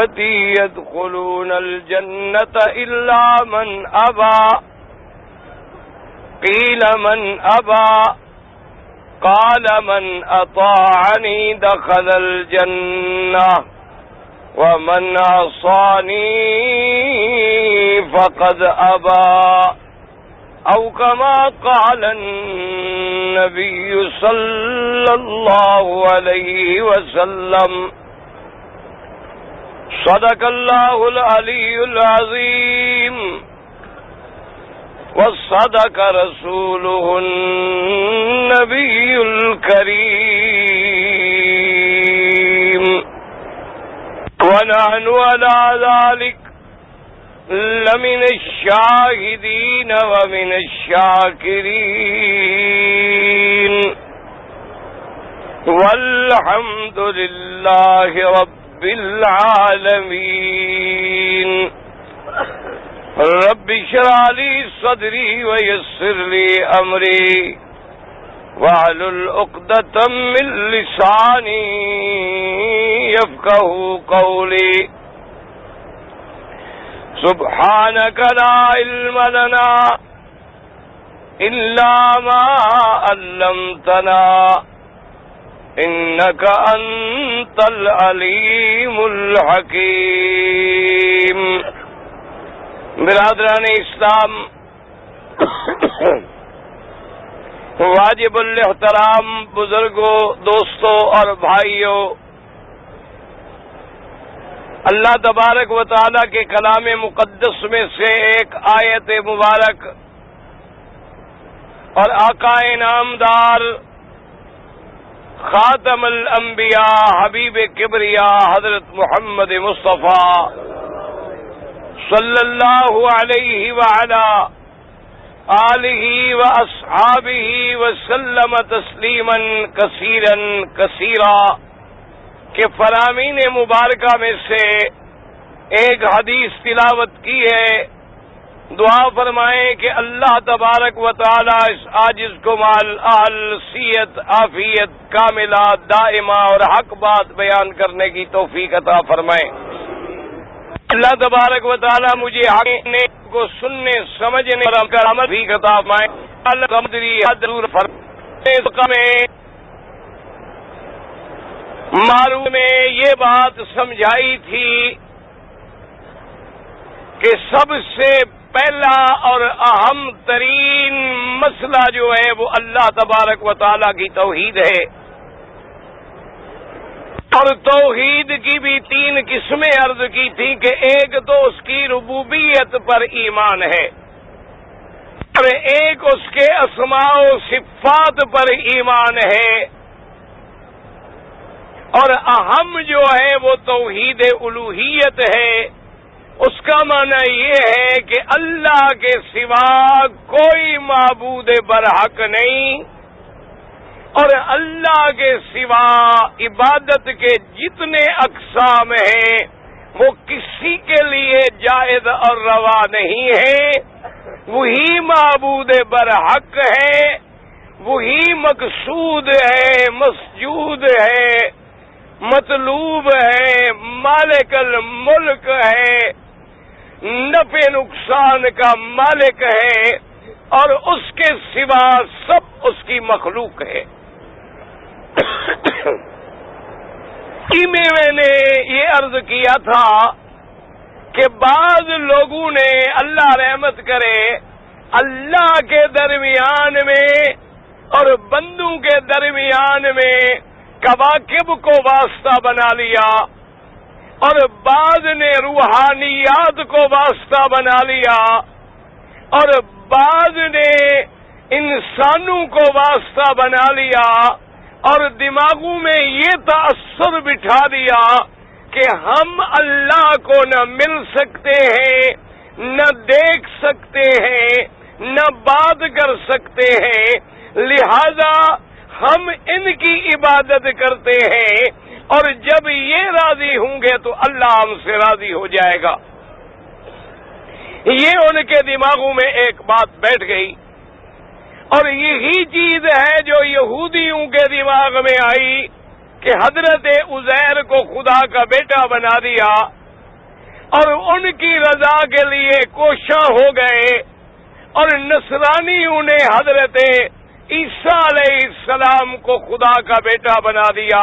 أمتي يدخلون الجنة إلا من أبى قيل من أبى قال من أطاعني دخل الجنة ومن عصاني فقد أبى أو كما قال النبي صلى الله عليه وسلم صدق الله العلي العظيم وصدق رسوله النبي الكريم ونحن على ذلك لمن الشاهدين ومن الشاكرين والحمد لله رب العالمين رب اشرح لي صدري ويسر لي أمري واحلل عقدة من لساني يفقهوا قولي سبحانك لا علم لنا إلا ما علمتنا إنك أنت العليم الحكيم. برادران اسلام، واجب الاحترام بزرگوں، دوستوں اور بھائیوں، اللہ تبارک و تعالیٰ کے کلام مقدس میں سے ایک آیت مبارک اور آقا انعامدار خاتم الانبیاء حبیب کبریا حضرت محمد مصطفیٰ صلی اللہ علیہ وعلا آلہ واصحابہ وسلم تسلیما کثیرا کثیرا کہ فرامین مبارکہ میں سے ایک حدیث تلاوت کی ہے. دعا فرمائیں کہ اللہ تبارک و تعالی اس عاجز کو مال اہل صحت عافیت کاملہ دائمہ اور حق بات بیان کرنے کی توفیق عطا فرمائیں. اللہ تبارک و تعالی مجھے حق کو سننے سمجھنے اور عمل بھی عطا فرمائیں. معروف میں یہ بات سمجھائی تھی کہ سب سے پہلا اور اہم ترین مسئلہ جو ہے وہ اللہ تبارک و تعالیٰ کی توحید ہے. اور توحید کی بھی 3 قسمیں عرض کی تھی کہ ایک تو اس کی ربوبیت پر ایمان ہے اور ایک اس کے اسماء و صفات پر ایمان ہے، اور اہم جو ہے وہ توحید الوہیت ہے. اس کا معنی یہ ہے کہ اللہ کے سوا کوئی معبود برحق نہیں اور اللہ کے سوا عبادت کے جتنے اقسام ہیں وہ کسی کے لیے جائز اور روا نہیں ہے. وہی معبود برحق ہے، وہی مقصود ہے، مسجود ہے، مطلوب ہے، مالک الملک ہے، نفع نقصان کا مالک ہے، اور اس کے سوا سب اس کی مخلوق ہے. میں نے یہ عرض کیا تھا کہ بعض لوگوں نے اللہ رحمت کرے اللہ کے درمیان میں اور بندوں کے درمیان میں کواکب کو واسطہ بنا لیا، اور بعض نے روحانیات کو واسطہ بنا لیا، اور بعض نے انسانوں کو واسطہ بنا لیا، اور دماغوں میں یہ تاثر بٹھا دیا کہ ہم اللہ کو نہ مل سکتے ہیں، نہ دیکھ سکتے ہیں، نہ بات کر سکتے ہیں، لہذا ہم ان کی عبادت کرتے ہیں اور جب یہ راضی ہوں گے تو اللہ ہم سے راضی ہو جائے گا. یہ ان کے دماغوں میں ایک بات بیٹھ گئی، اور یہی چیز ہے جو یہودیوں کے دماغ میں آئی کہ حضرت عزیر کو خدا کا بیٹا بنا دیا اور ان کی رضا کے لیے کوشاں ہو گئے، اور نصرانیوں نے حضرت عیسیٰ علیہ السلام کو خدا کا بیٹا بنا دیا،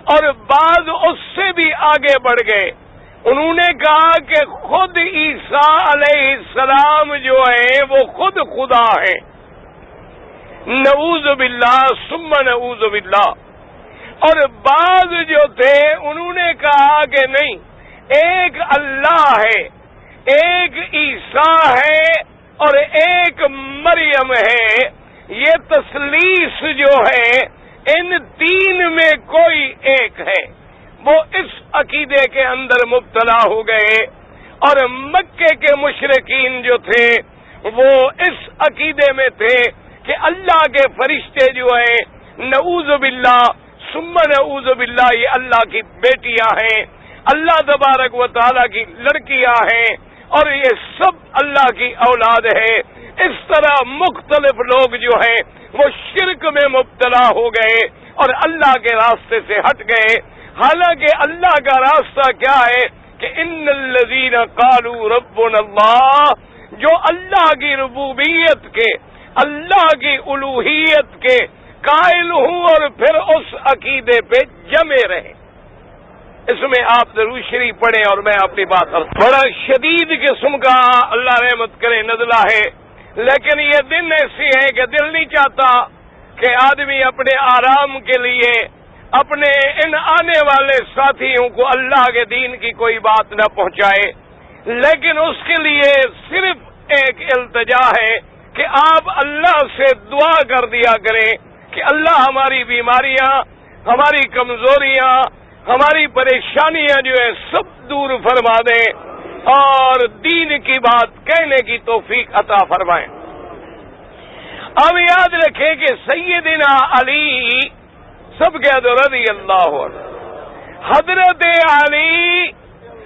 اور بعض اس سے بھی آگے بڑھ گئے۔ انہوں نے کہا کہ خود عیسیٰ علیہ السلام جو ہے وہ خود خدا ہے، نعوذ باللہ ثم نعوذ باللہ۔ اور بعض جو تھے انہوں نے کہا کہ نہیں، ایک اللہ ہے، ایک عیسیٰ ہے اور ایک مریم ہے، یہ تثلیث جو ہے ان تین میں کوئی ایک ہے۔ وہ اس عقیدے کے اندر مبتلا ہو گئے، اور مکے کے مشرکین جو تھے وہ اس عقیدے میں تھے کہ اللہ کے فرشتے جو ہیں نعوذ باللہ ثم نعوذ باللہ یہ اللہ کی بیٹیاں ہیں، اللہ تبارک و تعالیٰ کی لڑکیاں ہیں، اور یہ سب اللہ کی اولاد ہے۔ اس طرح مختلف لوگ جو ہیں وہ شرک میں مبتلا ہو گئے اور اللہ کے راستے سے ہٹ گئے۔ حالانکہ اللہ کا راستہ کیا ہے کہ ان الذین قالوا ربنا اللہ، جو اللہ کی ربوبیت کے، اللہ کی الوہیت کے قائل ہوں اور پھر اس عقیدے پہ جمے رہے۔ اس میں آپ ضرور شریف پڑھیں اور میں اپنی بات کروں۔ بڑا شدید قسم کا اللہ رحمت کرے نزلہ ہے، لیکن یہ دن ایسی ہے کہ دل نہیں چاہتا کہ آدمی اپنے آرام کے لیے اپنے ان آنے والے ساتھیوں کو اللہ کے دین کی کوئی بات نہ پہنچائے، لیکن اس کے لیے صرف ایک التجا ہے کہ آپ اللہ سے دعا کر دیا کریں کہ اللہ ہماری بیماریاں، ہماری کمزوریاں، ہماری پریشانیاں جو ہے سب دور فرما دیں اور دین کی بات کہنے کی توفیق عطا فرمائیں۔ اب یاد رکھیں کہ سیدنا علی سب کے رضی اللہ عنہ، حضرت علی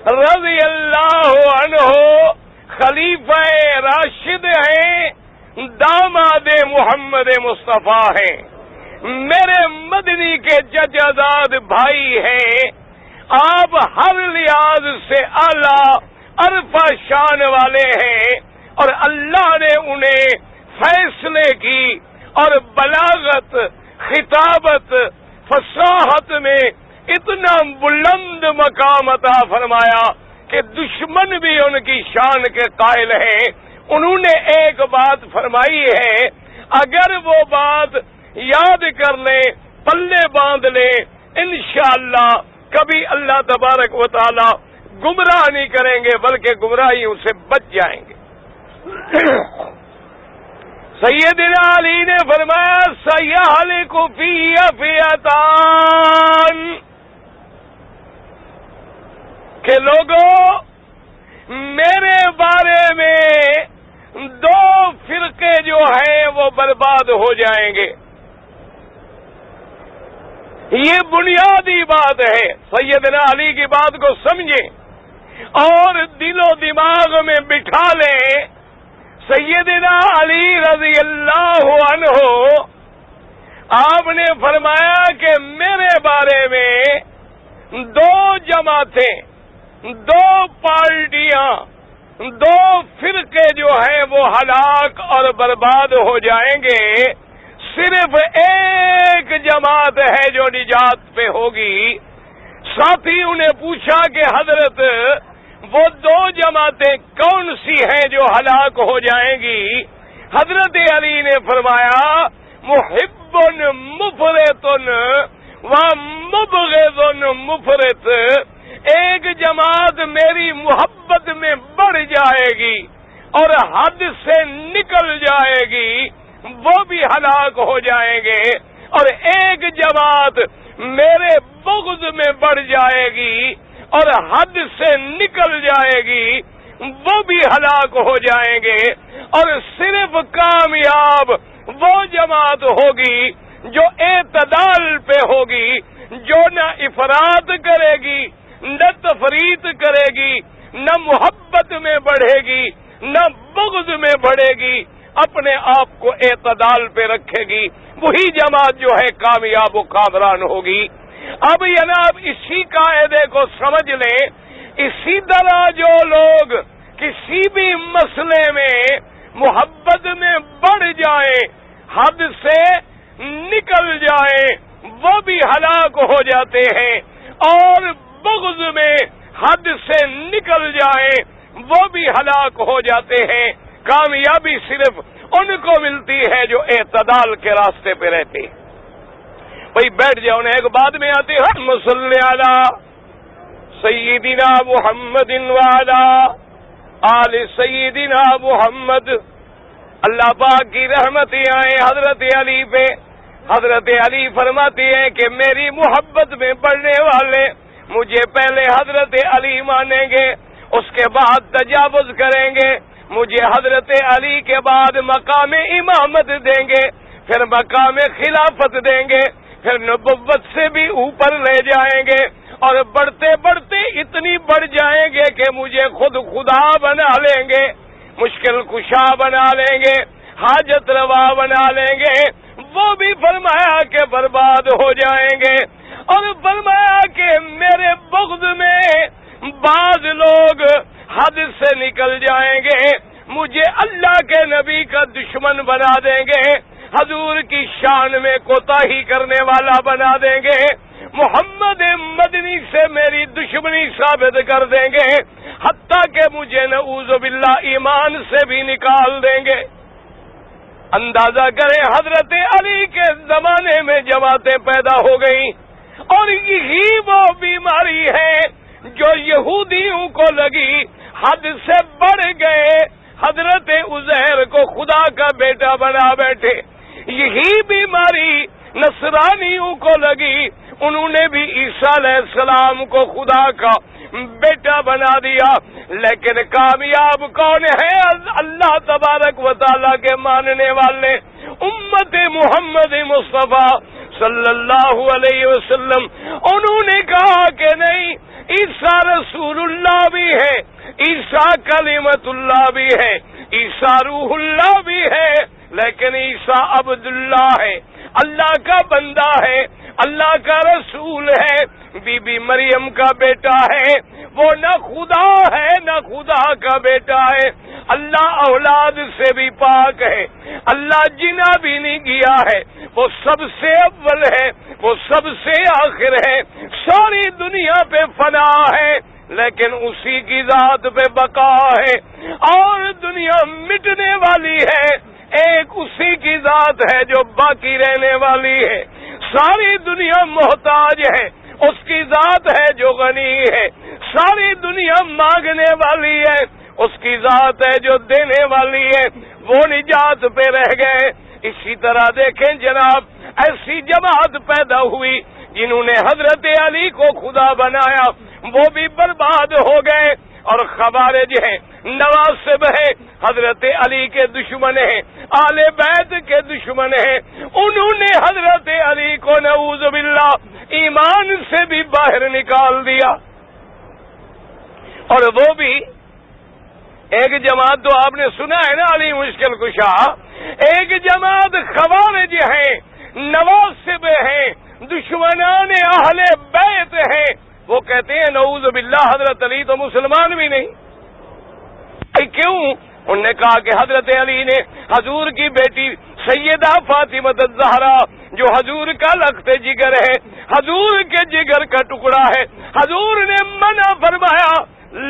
رضی اللہ عنہ خلیفہ راشد ہیں، داماد محمد مصطفیٰ ہیں، میرے مدنی کے ججزاد بھائی ہیں، آپ ہر لحاظ سے اعلیٰ عرفہ شان والے ہیں، اور اللہ نے انہیں فیصلے کی اور بلاغت، خطابت، فصاحت میں اتنا بلند مقام عطا فرمایا کہ دشمن بھی ان کی شان کے قائل ہیں۔ انہوں نے ایک بات فرمائی ہے، اگر وہ بات یاد کر لیں، پلے باندھ لیں، انشاءاللہ کبھی اللہ تبارک و تعالی گمراہ نہیں کریں گے بلکہ گمراہیوں سے بچ جائیں گے۔ سیدنا علی نے فرمایا سیہلک فی فئتان، کہ لوگوں میرے بارے میں دو فرقے جو ہیں وہ برباد ہو جائیں گے۔ یہ بنیادی بات ہے، سیدنا علی کی بات کو سمجھیں اور دل و دماغ میں بٹھا لیں۔ سیدنا علی رضی اللہ عنہ آپ نے فرمایا کہ میرے بارے میں دو جماعتیں، دو پارٹیاں، دو فرقے جو ہیں وہ ہلاک اور برباد ہو جائیں گے، صرف ایک جماعت ہے جو نجات پہ ہوگی۔ ساتھیوں نے پوچھا کہ حضرت وہ دو جماعتیں کون سی ہیں جو ہلاک ہو جائیں گی؟ حضرت علی نے فرمایا محب مفرط و مبغض مفرط، ایک جماعت میری محبت میں بڑھ جائے گی اور حد سے نکل جائے گی، وہ بھی ہلاک ہو جائیں گے، اور ایک جماعت میرے بغض میں بڑھ جائے گی اور حد سے نکل جائے گی، وہ بھی ہلاک ہو جائیں گے، اور صرف کامیاب وہ جماعت ہوگی جو اعتدال پہ ہوگی، جو نہ افراط کرے گی، نہ تفریط کرے گی، نہ محبت میں بڑھے گی، نہ بغض میں بڑھے گی، اپنے آپ کو اعتدال پہ رکھے گی، وہی جماعت جو ہے کامیاب و کامران ہوگی۔ اب جناب اسی قاعدے کو سمجھ لیں، اسی طرح جو لوگ کسی بھی مسئلے میں محبت میں بڑھ جائیں، حد سے نکل جائیں، وہ بھی ہلاک ہو جاتے ہیں، اور بغض میں حد سے نکل جائیں وہ بھی ہلاک ہو جاتے ہیں۔ کامیابی صرف ان کو ملتی ہے جو اعتدال کے راستے پہ رہتے ہیں۔ بھئی بیٹھ جاؤ، ایک بعد میں آتے ہیں صلی علی سیدنا محمد وعلی آل سیدنا محمد۔ اللہ پاک کی رحمتیں آئیں حضرت علی پہ۔ حضرت علی فرماتے ہیں کہ میری محبت میں بڑھنے والے مجھے پہلے حضرت علی مانیں گے، اس کے بعد تجاوز کریں گے، مجھے حضرت علی کے بعد مقام امامت دیں گے، پھر مقام خلافت دیں گے، پھر نبوت سے بھی اوپر لے جائیں گے، اور بڑھتے بڑھتے اتنی بڑھ جائیں گے کہ مجھے خود خدا بنا لیں گے، مشکل کشا بنا لیں گے، حاجت روا بنا لیں گے۔ وہ بھی فرمایا کہ برباد ہو جائیں گے، اور فرمایا کہ میرے بغض میں بعض لوگ حد سے نکل جائیں گے، مجھے اللہ کے نبی کا دشمن بنا دیں گے، حضور کی شان میں کوتاہی کرنے والا بنا دیں گے، محمد مدنی سے میری دشمنی ثابت کر دیں گے، حتیٰ کہ مجھے نعوذ باللہ ایمان سے بھی نکال دیں گے۔ اندازہ کریں حضرت علی کے زمانے میں جماعتیں پیدا ہو گئیں، اور یہی وہ بیماری ہے جو یہودیوں کو لگی، حد سے بڑھ گئے، حضرت عزیر کو خدا کا بیٹا بنا بیٹھے۔ یہی بیماری نصرانیوں کو لگی، انہوں نے بھی عیسیٰ علیہ السلام کو خدا کا بیٹا بنا دیا۔ لیکن کامیاب کون ہے؟ اللہ تبارک و تعالیٰ کے ماننے والے، امت محمد مصطفیٰ صلی اللہ علیہ وسلم۔ انہوں نے کہا کہ نہیں، عیسیٰ رسول اللہ بھی ہے، عیسیٰ کلمت اللہ بھی ہے، عیسیٰ روح اللہ بھی ہے، لیکن عیسیٰ عبداللہ ہے، اللہ کا بندہ ہے، اللہ کا رسول ہے، بی بی مریم کا بیٹا ہے، وہ نہ خدا ہے نہ خدا کا بیٹا ہے، اللہ اولاد سے بھی پاک ہے، اللہ جنا بھی نہیں کیا ہے، وہ سب سے اول ہے، وہ سب سے آخر ہے، ساری دنیا پہ فنا ہے، لیکن اسی کی ذات پہ بقا ہے، اور دنیا مٹنے والی ہے، ایک اسی کی ذات ہے جو باقی رہنے والی ہے، ساری دنیا محتاج ہے، اس کی ذات ہے جو غنی ہے، ساری دنیا مانگنے والی ہے، اس کی ذات ہے جو دینے والی ہے، وہ نجات پہ رہ گئے۔ اسی طرح دیکھیں جناب، ایسی جماعت پیدا ہوئی جنہوں نے حضرت علی کو خدا بنایا، وہ بھی برباد ہو گئے، اور خوارج ہیں، نواصب ہیں، حضرت علی کے دشمن ہیں، آل بیت کے دشمن ہیں، انہوں نے حضرت علی کو نعوذ باللہ ایمان سے بھی باہر نکال دیا۔ اور وہ بھی ایک جماعت تو آپ نے سنا ہے نا، علی مشکل کشا، ایک جماعت خوارج ہیں، نواصب ہیں، دشمنان اہل بیت ہیں، وہ کہتے ہیں نعوذ باللہ حضرت علی تو مسلمان بھی نہیں۔ کیوں؟ انہوں نے کہا کہ حضرت علی نے حضور کی بیٹی سیدہ فاطمہ الزہرا، جو حضور کا لخت جگر ہے، حضور کے جگر کا ٹکڑا ہے، حضور نے منع فرمایا،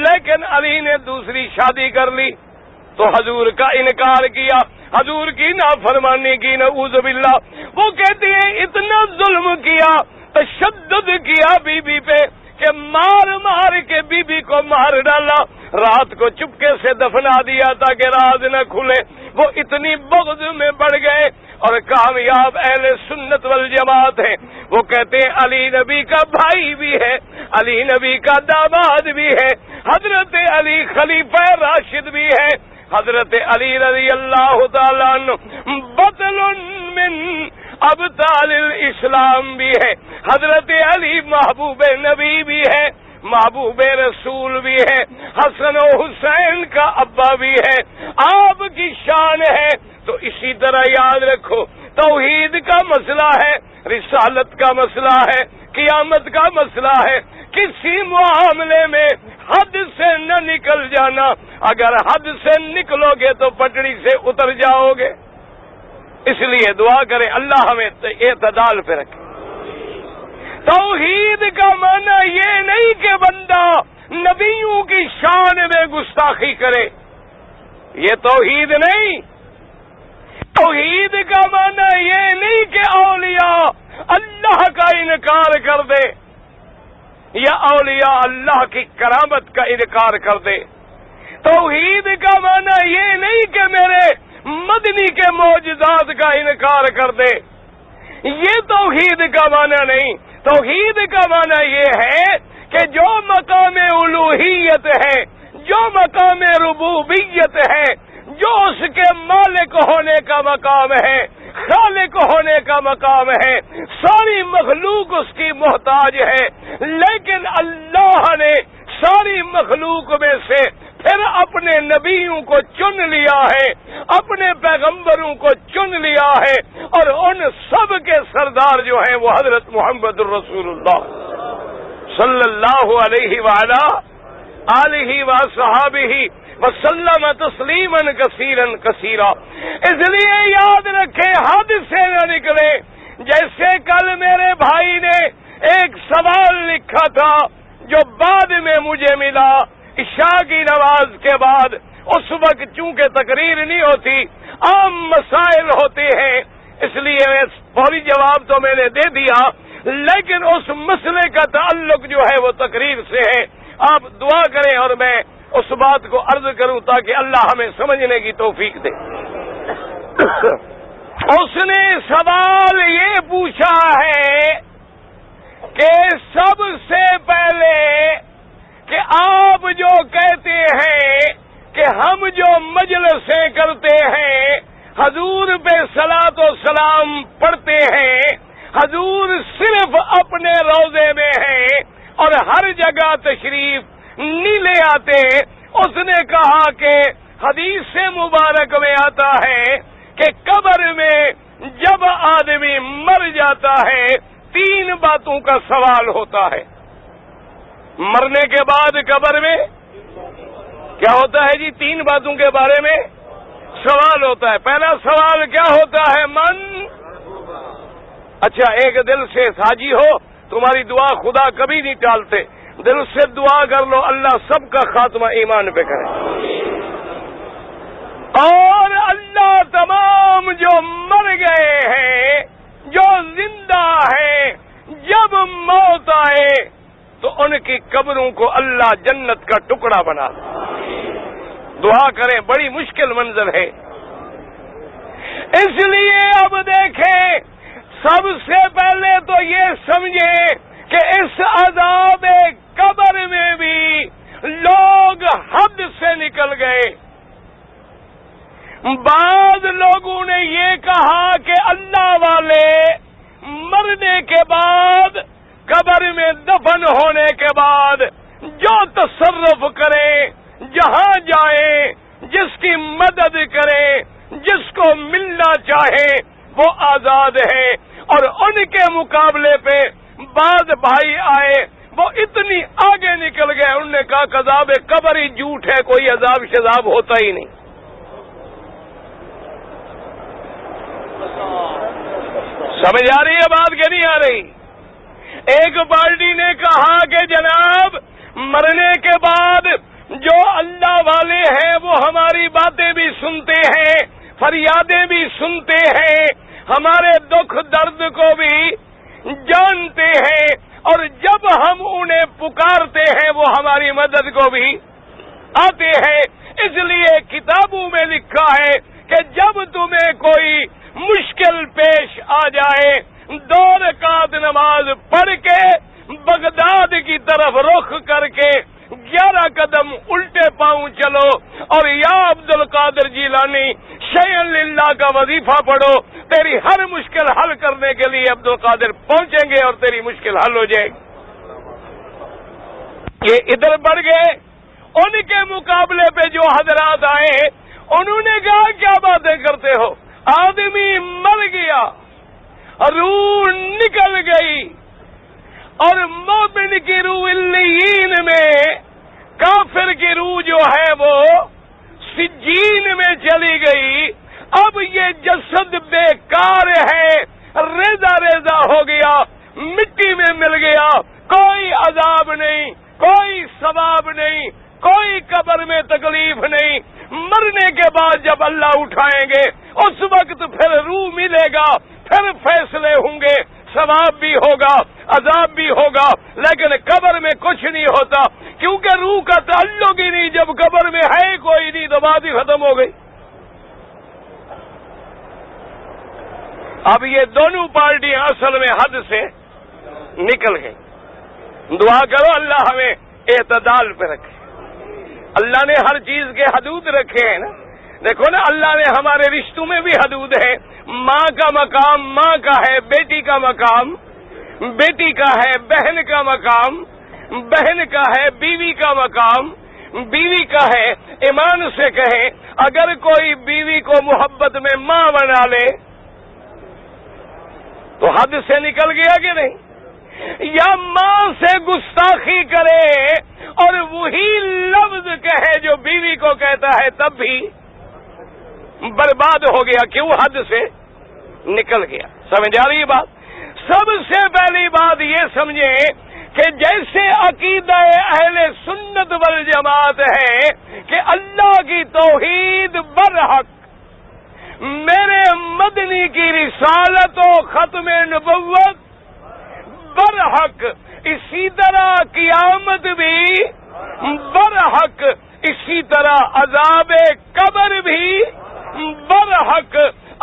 لیکن علی نے دوسری شادی کر لی تو حضور کا انکار کیا، حضور کی نافرمانی کی، نعوذ باللہ۔ وہ کہتے ہیں اتنا ظلم کیا، تشدد کیا بی بی پہ کہ مار مار کے بی بی کو مار ڈالا، رات کو چپکے سے دفنا دیا تاکہ راز نہ کھلے۔ وہ اتنی بغض میں بڑھ گئے، اور کامیاب اہل سنت والجماعت ہیں، وہ کہتے ہیں علی نبی کا بھائی بھی ہے، علی نبی کا داماد بھی ہے، حضرت علی خلیفہ راشد بھی ہے، حضرت علی رضی اللہ تعالیٰ عنہ بطل من ابطال الاسلام بھی ہے، حضرت علی محبوب نبی بھی ہے، محبوب رسول بھی ہے، حسن و حسین کا ابا بھی ہے، آپ کی شان ہے۔ تو اسی طرح یاد رکھو، توحید کا مسئلہ ہے، رسالت کا مسئلہ ہے، قیامت کا مسئلہ ہے، کسی معاملے میں حد سے نہ نکل جانا، اگر حد سے نکلو گے تو پٹڑی سے اتر جاؤ گے۔ اس لیے دعا کریں اللہ ہمیں اعتدال پہ رکھے۔ توحید کا معنی یہ نہیں کہ بندہ نبیوں کی شان میں گستاخی کرے، یہ توحید نہیں۔ توحید کا معنی یہ نہیں کہ اولیاء اللہ کا انکار کر دے یا اولیاء اللہ کی کرامت کا انکار کر دے۔ توحید کا معنی یہ نہیں کہ میرے مدنی کے معجزات کا انکار کر دے، یہ توحید کا معنی نہیں۔ توحید کا معنی یہ ہے کہ جو مقام الوہیت ہے، جو مقام ربوبیت ہے، جو اس کے مالک ہونے کا مقام ہے، خالق ہونے کا مقام ہے، ساری مخلوق اس کی محتاج ہے، لیکن اللہ نے ساری مخلوق میں سے پھر اپنے نبیوں کو چن لیا ہے، اپنے پیغمبروں کو چن لیا ہے، اور ان سب کے سردار جو ہیں وہ حضرت محمد الرسول اللہ صلی اللہ علیہ وآلہ آلہ وصحابہ وسلم تسلیما کثیرا کثیرا۔ اس لیے یاد رکھیں حد سے نہ نکلے۔ جیسے کل میرے بھائی نے ایک سوال لکھا تھا جو بعد میں مجھے ملا عشاء کی نماز کے بعد، اس وقت چونکہ تقریر نہیں ہوتی، عام مسائل ہوتے ہیں، اس لیے فوری جواب تو میں نے دے دیا، لیکن اس مسئلے کا تعلق جو ہے وہ تقریر سے ہے۔ آپ دعا کریں اور میں اس بات کو عرض کروں تاکہ اللہ ہمیں سمجھنے کی توفیق دے۔ اس نے سوال یہ پوچھا ہے کہ سب سے پہلے کہ آپ جو کہتے ہیں کہ ہم جو مجلسیں کرتے ہیں، حضور پہ صلاۃ و سلام پڑھتے ہیں، حضور صرف اپنے روضے میں ہیں اور ہر جگہ تشریف نہیں لے آتے۔ اس نے کہا کہ حدیث مبارک میں آتا ہے کہ قبر میں جب آدمی مر جاتا ہے 3 باتوں کا سوال ہوتا ہے۔ مرنے کے بعد قبر میں کیا ہوتا ہے جی؟ 3 باتوں کے بارے میں سوال ہوتا ہے۔ پہلا سوال کیا ہوتا ہے؟ من، اچھا ایک دل سے حاجی ہو، تمہاری دعا خدا کبھی نہیں ٹالتے، دل سے دعا کر لو اللہ سب کا خاتمہ ایمان پہ کرے، اور اللہ تمام جو مر گئے ہیں، جو زندہ ہیں، جب موت آئے تو ان کی قبروں کو اللہ جنت کا ٹکڑا بنا دے۔ دعا کریں، بڑی مشکل منظر ہے۔ اس لیے اب دیکھیں، سب سے پہلے تو یہ سمجھیں کہ اس عذاب قبر میں بھی لوگ حد سے نکل گئے۔ بعض لوگوں نے یہ کہا کہ اللہ والے مرنے کے بعد، قبر میں دفن ہونے کے بعد جو تصرف کریں، جہاں جائیں، جس کی مدد کریں، جس کو ملنا چاہے وہ آزاد ہے، اور ان کے مقابلے پہ بعض بھائی آئے، وہ اتنی آگے نکل گئے، انہوں نے کہا کہ عذاب قبر ہی جھوٹ ہے، کوئی عذاب شذاب ہوتا ہی نہیں۔ سمجھ آ رہی ہے بات کہ نہیں آ رہی؟ ایک پارٹی نے کہا کہ جناب مرنے کے بعد جو اللہ والے ہیں وہ ہماری باتیں بھی سنتے ہیں، فریادیں بھی سنتے ہیں، ہمارے دکھ درد کو بھی جانتے ہیں، اور جب ہم انہیں پکارتے ہیں وہ ہماری مدد کو بھی آتے ہیں۔ اس لیے کتابوں میں لکھا ہے کہ جب تمہیں کوئی مشکل پیش آ جائے، 2 رکعت نماز پڑھ کے بغداد کی طرف رخ کر کے 11 قدم الٹے پاؤں چلو، اور یا عبد القادر جیلانی شیئن للہ کا وظیفہ پڑھو، تیری ہر مشکل حل کرنے کے لیے عبد القادر پہنچیں گے اور تیری مشکل حل ہو جائے گی۔ یہ ادھر بڑھ گئے۔ ان کے مقابلے پہ جو حضرات آئے انہوں نے کہا کیا باتیں کرتے ہو، آدمی مر گیا، روح نکل گئی، اور مومن کی روح علیین میں، کافر کی روح جو ہے وہ سجین میں چلی گئی. اب یہ جسد بیکار ہے، ریزہ ریزہ ہو گیا، مٹی میں مل گیا، کوئی عذاب نہیں، کوئی ثواب نہیں، کوئی قبر میں تکلیف نہیں. مرنے کے بعد جب اللہ اٹھائیں گے اس وقت پھر روح ملے گا، پھر فیصلے ہوں گے، ثواب بھی ہوگا، عذاب بھی ہوگا. لیکن قبر میں کچھ نہیں ہوتا، کیونکہ روح کا تعلق ہی نہیں. جب قبر میں ہے کوئی نہیں تو بات ہی ختم ہو گئی. اب یہ دونوں پارٹیاں اصل میں حد سے نکل گئی. دعا کرو اللہ ہمیں اعتدال پہ رکھے. اللہ نے ہر چیز کے حدود رکھے ہیں نا. دیکھو نا، اللہ نے ہمارے رشتوں میں بھی حدود ہے. ماں کا مقام ماں کا ہے، بیٹی کا مقام بیٹی کا ہے، بہن کا مقام بہن کا ہے، بیوی کا مقام بیوی کا ہے. ایمان سے کہیں، اگر کوئی بیوی کو محبت میں ماں بنا لے تو حد سے نکل گیا کہ نہیں؟ یا ماں سے گستاخی کرے اور وہی لفظ کہے جو بیوی کو کہتا ہے تب بھی برباد ہو گیا. کیوں؟ حد سے نکل گیا. سمجھ آ رہی بات؟ سب سے پہلی بات یہ سمجھیں کہ جیسے عقیدہ اہل سنت والجماعت ہے کہ اللہ کی توحید برحق، میرے مدنی کی رسالت و ختم نبوت برحق، اسی طرح قیامت بھی برحق، اسی طرح عذاب قبر بھی برحق.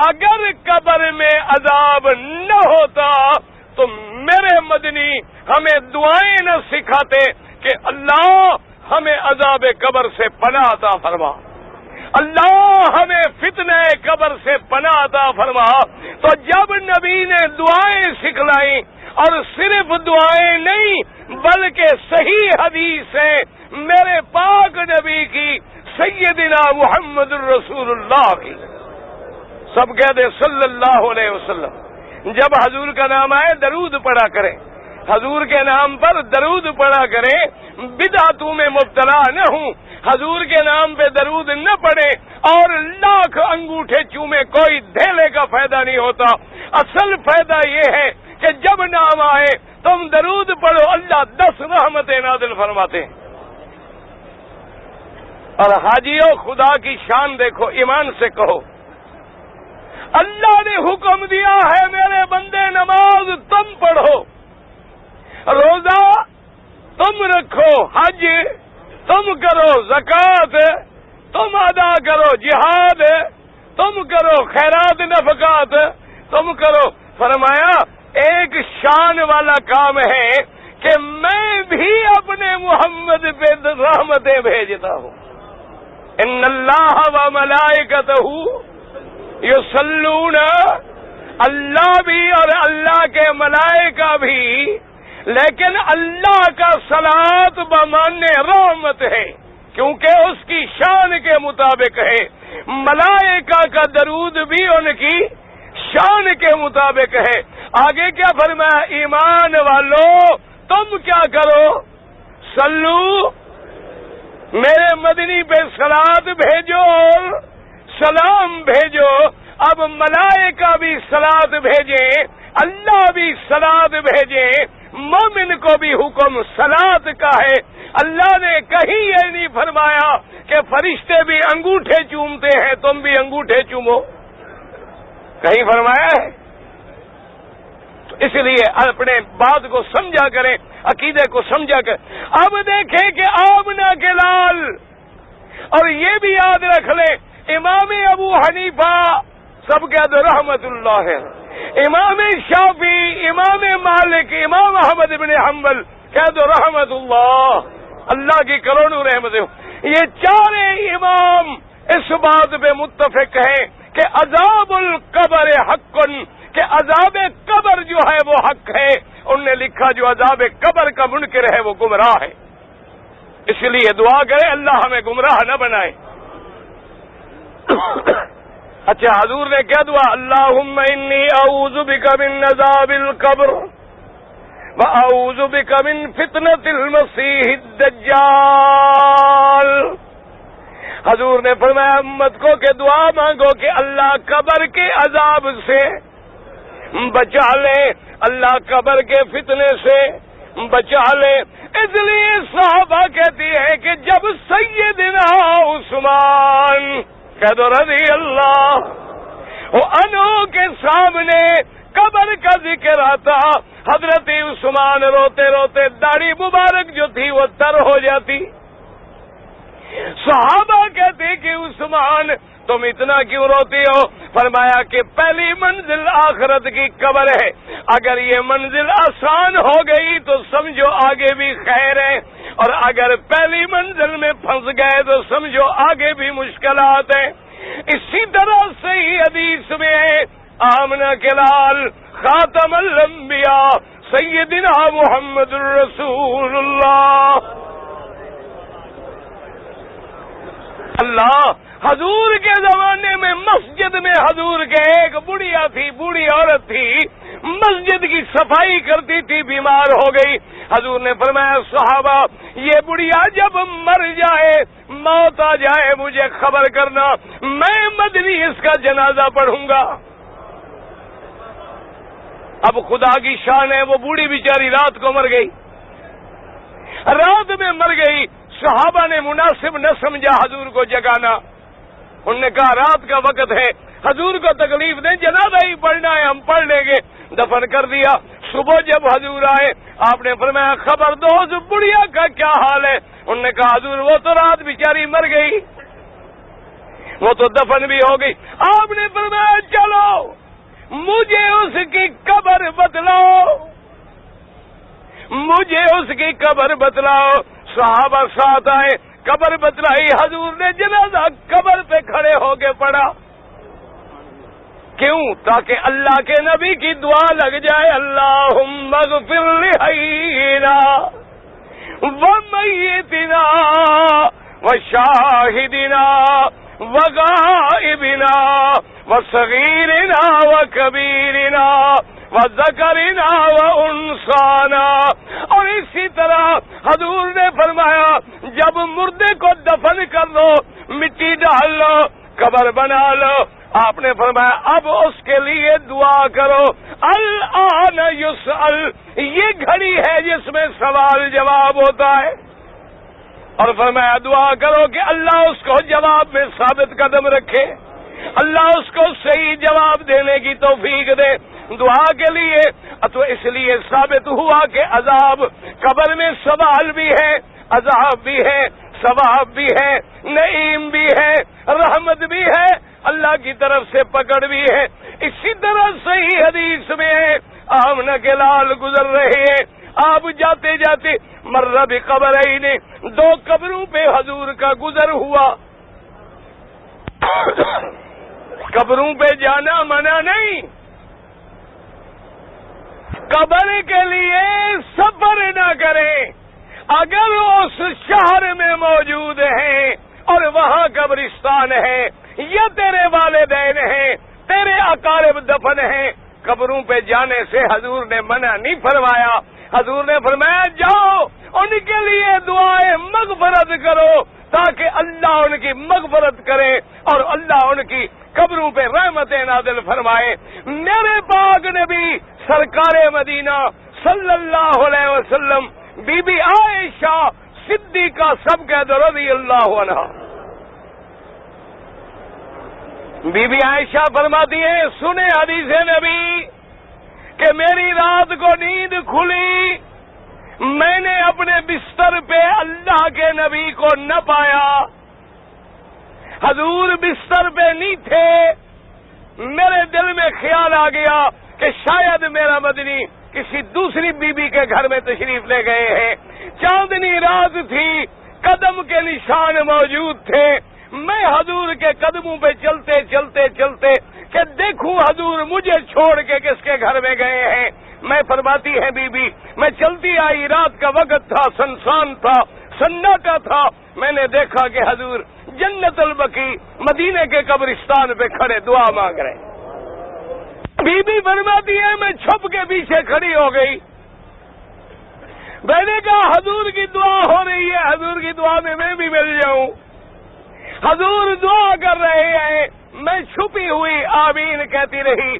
اگر قبر میں عذاب نہ ہوتا تو میرے مدنی ہمیں دعائیں نہ سکھاتے کہ اللہ ہمیں عذاب قبر سے پناہ عطا فرما، اللہ ہمیں فتنہ قبر سے پناہ عطا فرما. تو جب نبی نے دعائیں سکھلائیں، اور صرف دعائیں نہیں بلکہ صحیح حدیث ہے میرے پاک نبی کی، سیدنا محمد الرسول اللہ کی، سب کہتے صلی اللہ علیہ وسلم. جب حضور کا نام آئے درود پڑھا کریں، حضور کے نام پر درود پڑھا کریں. بدعتوں میں مبتلا نہ ہوں، حضور کے نام پہ درود نہ پڑھے اور لاکھ انگوٹھے چومے، کوئی دھیلے کا فائدہ نہیں ہوتا. اصل فائدہ یہ ہے کہ جب نام آئے تم درود پڑھو، اللہ 10 رحمتیں نازل فرماتے ہیں. اور حاجیوں، خدا کی شان دیکھو، ایمان سے کہو، اللہ نے حکم دیا ہے میرے بندے نماز تم پڑھو، روزہ تم رکھو، حج تم کرو، زکوٰۃ تم ادا کرو، جہاد تم کرو، خیرات نفقات تم کرو. فرمایا ایک شان والا کام ہے کہ میں بھی اپنے محمد پہ رحمتیں بھیجتا ہوں. ان اللہ و ملائکتہ یصلون، اللہ بھی اور اللہ کے ملائکہ بھی، لیکن اللہ کا صلاۃ بمانے رحمت ہے کیونکہ اس کی شان کے مطابق ہے. ملائکہ کا درود بھی ان کی شان کے مطابق ہے. آگے کیا فرمایا؟ ایمان والو تم کیا کرو؟ صلو، میرے مدنی پہ صلاۃ بھیجو اور سلام بھیجو. اب ملائکہ بھی صلاۃ بھیجیں، اللہ بھی صلاۃ بھیجیں، مومن کو بھی حکم صلاۃ کا ہے. اللہ نے کہیں یہ نہیں فرمایا کہ فرشتے بھی انگوٹھے چومتے ہیں تم بھی انگوٹھے چومو، کہیں فرمایا ہے؟ تو اس لیے اپنے بات کو سمجھا کریں، عقیدے کو سمجھا کریں. اب دیکھیں کہ آمنہ کے لال، اور یہ بھی یاد رکھ لیں، امام ابو حنیفہ سب کہہ دو رحمت اللہ ہے، امام شافعی، امام مالک، امام احمد بن حنبل کہہ دو رحمت اللہ، اللہ کی کروڑوں رحمتیں. یہ چارے امام اس بات پہ متفق ہیں کہ عذاب القبر حق، کہ عذاب قبر جو ہے وہ حق ہے. انہوں نے لکھا جو عذاب قبر کا منکر ہے وہ گمراہ ہے. اس لیے دعا کرے اللہ ہمیں گمراہ نہ بنائے. اچھا، حضور نے کیا دعا؟ اللہم انی اعوذ بک من عذاب القبر وَأَعُوذُ بِكَ مِن فِتْنَةِ الْمَسِيحِ الدَّجَّالِ۔ حضور نے فرمایا امت کو کہ دعا مانگو کہ اللہ قبر کے عذاب سے بچا لے، اللہ قبر کے فتنے سے بچا لے۔ اس لیے صحابہ کہتی ہے کہ جب سیدنا عثمان کہہ دو رضی اللہ عنہ کے سامنے قبر کا ذکر آتا، حضرت عثمان روتے روتے داڑھی مبارک جو تھی وہ تر ہو جاتی۔ صحابہ کہتے کہ عثمان تم اتنا کیوں روتی ہو؟ فرمایا کہ پہلی منزل آخرت کی قبر ہے، اگر یہ منزل آسان ہو گئی تو سمجھو آگے بھی خیر ہے، اور اگر پہلی منزل میں پھنس گئے تو سمجھو آگے بھی مشکلات ہیں۔ اسی طرح صحیح حدیث میں ہے آمنہ کے لال خاتم الانبیاء سیدنا محمد الرسول اللہ حضور کے زمانے میں مسجد میں حضور کے ایک بڑھیا تھی، بوڑھی عورت تھی، مسجد کی صفائی کرتی تھی، بیمار ہو گئی۔ حضور نے فرمایا صحابہ یہ بڑھیا جب مر جائے، موت آ جائے مجھے خبر کرنا، میں مدنی اس کا جنازہ پڑھوں گا۔ اب خدا کی شان ہے وہ بوڑھی بیچاری رات کو مر گئی، رات میں مر گئی۔ صحابہ نے مناسب نہ سمجھا حضور کو جگانا، انہوں نے کہا رات کا وقت ہے، حضور کو تکلیف دیں، جنازہ ہی پڑھنا ہے، ہم پڑھ لیں گے۔ دفن کر دیا۔ صبح جب حضور آئے آپ نے فرمایا خبر دو اس بڑھیا کا کیا حال ہے؟ انہوں نے کہا حضور وہ تو رات بیچاری مر گئی، وہ تو دفن بھی ہو گئی۔ آپ نے فرمایا چلو مجھے اس کی قبر بتلاؤ، مجھے اس کی قبر بتلاؤ۔ صحابہ ساتھ آئے، قبر بتلائی، حضور نے جنازہ قبر پہ کھڑے ہو کے پڑھا۔ کیوں؟ تاکہ اللہ کے نبی کی دعا لگ جائے، اللہم اغفر لحینا ومیتنا وشاہدنا وغائبنا وصغیرنا وکبیرنا وذکرنا وانثانا۔ اور اسی طرح حضور نے فرمایا جب مردے کو دفن کر لو، مٹی ڈال لو، قبر بنا لو، آپ نے فرمایا اب اس کے لیے دعا کرو، الآن یسأل، یہ گھڑی ہے جس میں سوال جواب ہوتا ہے، اور فرمایا دعا کرو کہ اللہ اس کو جواب میں ثابت قدم رکھے، اللہ اس کو صحیح جواب دینے کی توفیق دے۔ دعا کے لیے تو اس لیے ثابت ہوا کہ عذاب قبر میں سوال بھی ہے، عذاب بھی ہے، ثواب بھی ہے، نعیم بھی ہے، رحمت بھی ہے، اللہ کی طرف سے پکڑ بھی ہے۔ اسی طرح صحیح حدیث میں ہے آمنہ کے لال گزر رہے ہیں، آپ جاتے جاتے مر بقبرین، دو قبروں پہ حضور کا گزر ہوا۔ قبروں پہ جانا منع نہیں، قبر کے لیے سفر نہ کریں، اگر اس شہر میں موجود ہیں اور وہاں قبرستان ہے یا تیرے والدین ہیں، تیرے اقارب دفن ہیں، قبروں پہ جانے سے حضور نے منع نہیں فرمایا۔ حضور نے فرمایا جاؤ ان کے لیے دعائیں مغفرت کرو تاکہ اللہ ان کی مغفرت کرے اور اللہ ان کی قبروں پہ رحمتیں نازل فرمائے۔ میرے پاک نبی سرکار مدینہ صلی اللہ علیہ وسلم بی بی عائشہ صدیقہ سب کہہ دو رضی اللہ عنہ، بی بی عائشہ فرماتی ہیں سنے حدیث نبی کہ میری رات کو نیند کھلی، میں نے اپنے بستر پہ اللہ کے نبی کو نہ پایا، حضور بستر پہ نہیں تھے، میرے دل میں خیال آ گیا کہ شاید میرا مدنی کسی دوسری بیوی کے گھر میں تشریف لے گئے ہیں، چاندنی رات تھی، قدم کے نشان موجود تھے، میں حضور کے قدموں پہ چلتے چلتے چلتے کہ دیکھوں حضور مجھے چھوڑ کے کس کے گھر میں گئے ہیں۔ میں فرماتی ہے بی بی میں چلتی آئی، رات کا وقت تھا، سنسان تھا، سناٹا تھا، میں نے دیکھا کہ حضور جنت البقیع مدینے کے قبرستان پہ کھڑے دعا مانگ رہے ہیں۔ بی بی فرماتی ہے میں چھپ کے پیچھے کھڑی ہو گئی، میں نے کہا حضور کی دعا ہو رہی ہے، حضور کی دعا میں بھی مل جاؤں۔ حضور دعا کر رہے ہیں، میں چھپی ہوئی آمین کہتی رہی۔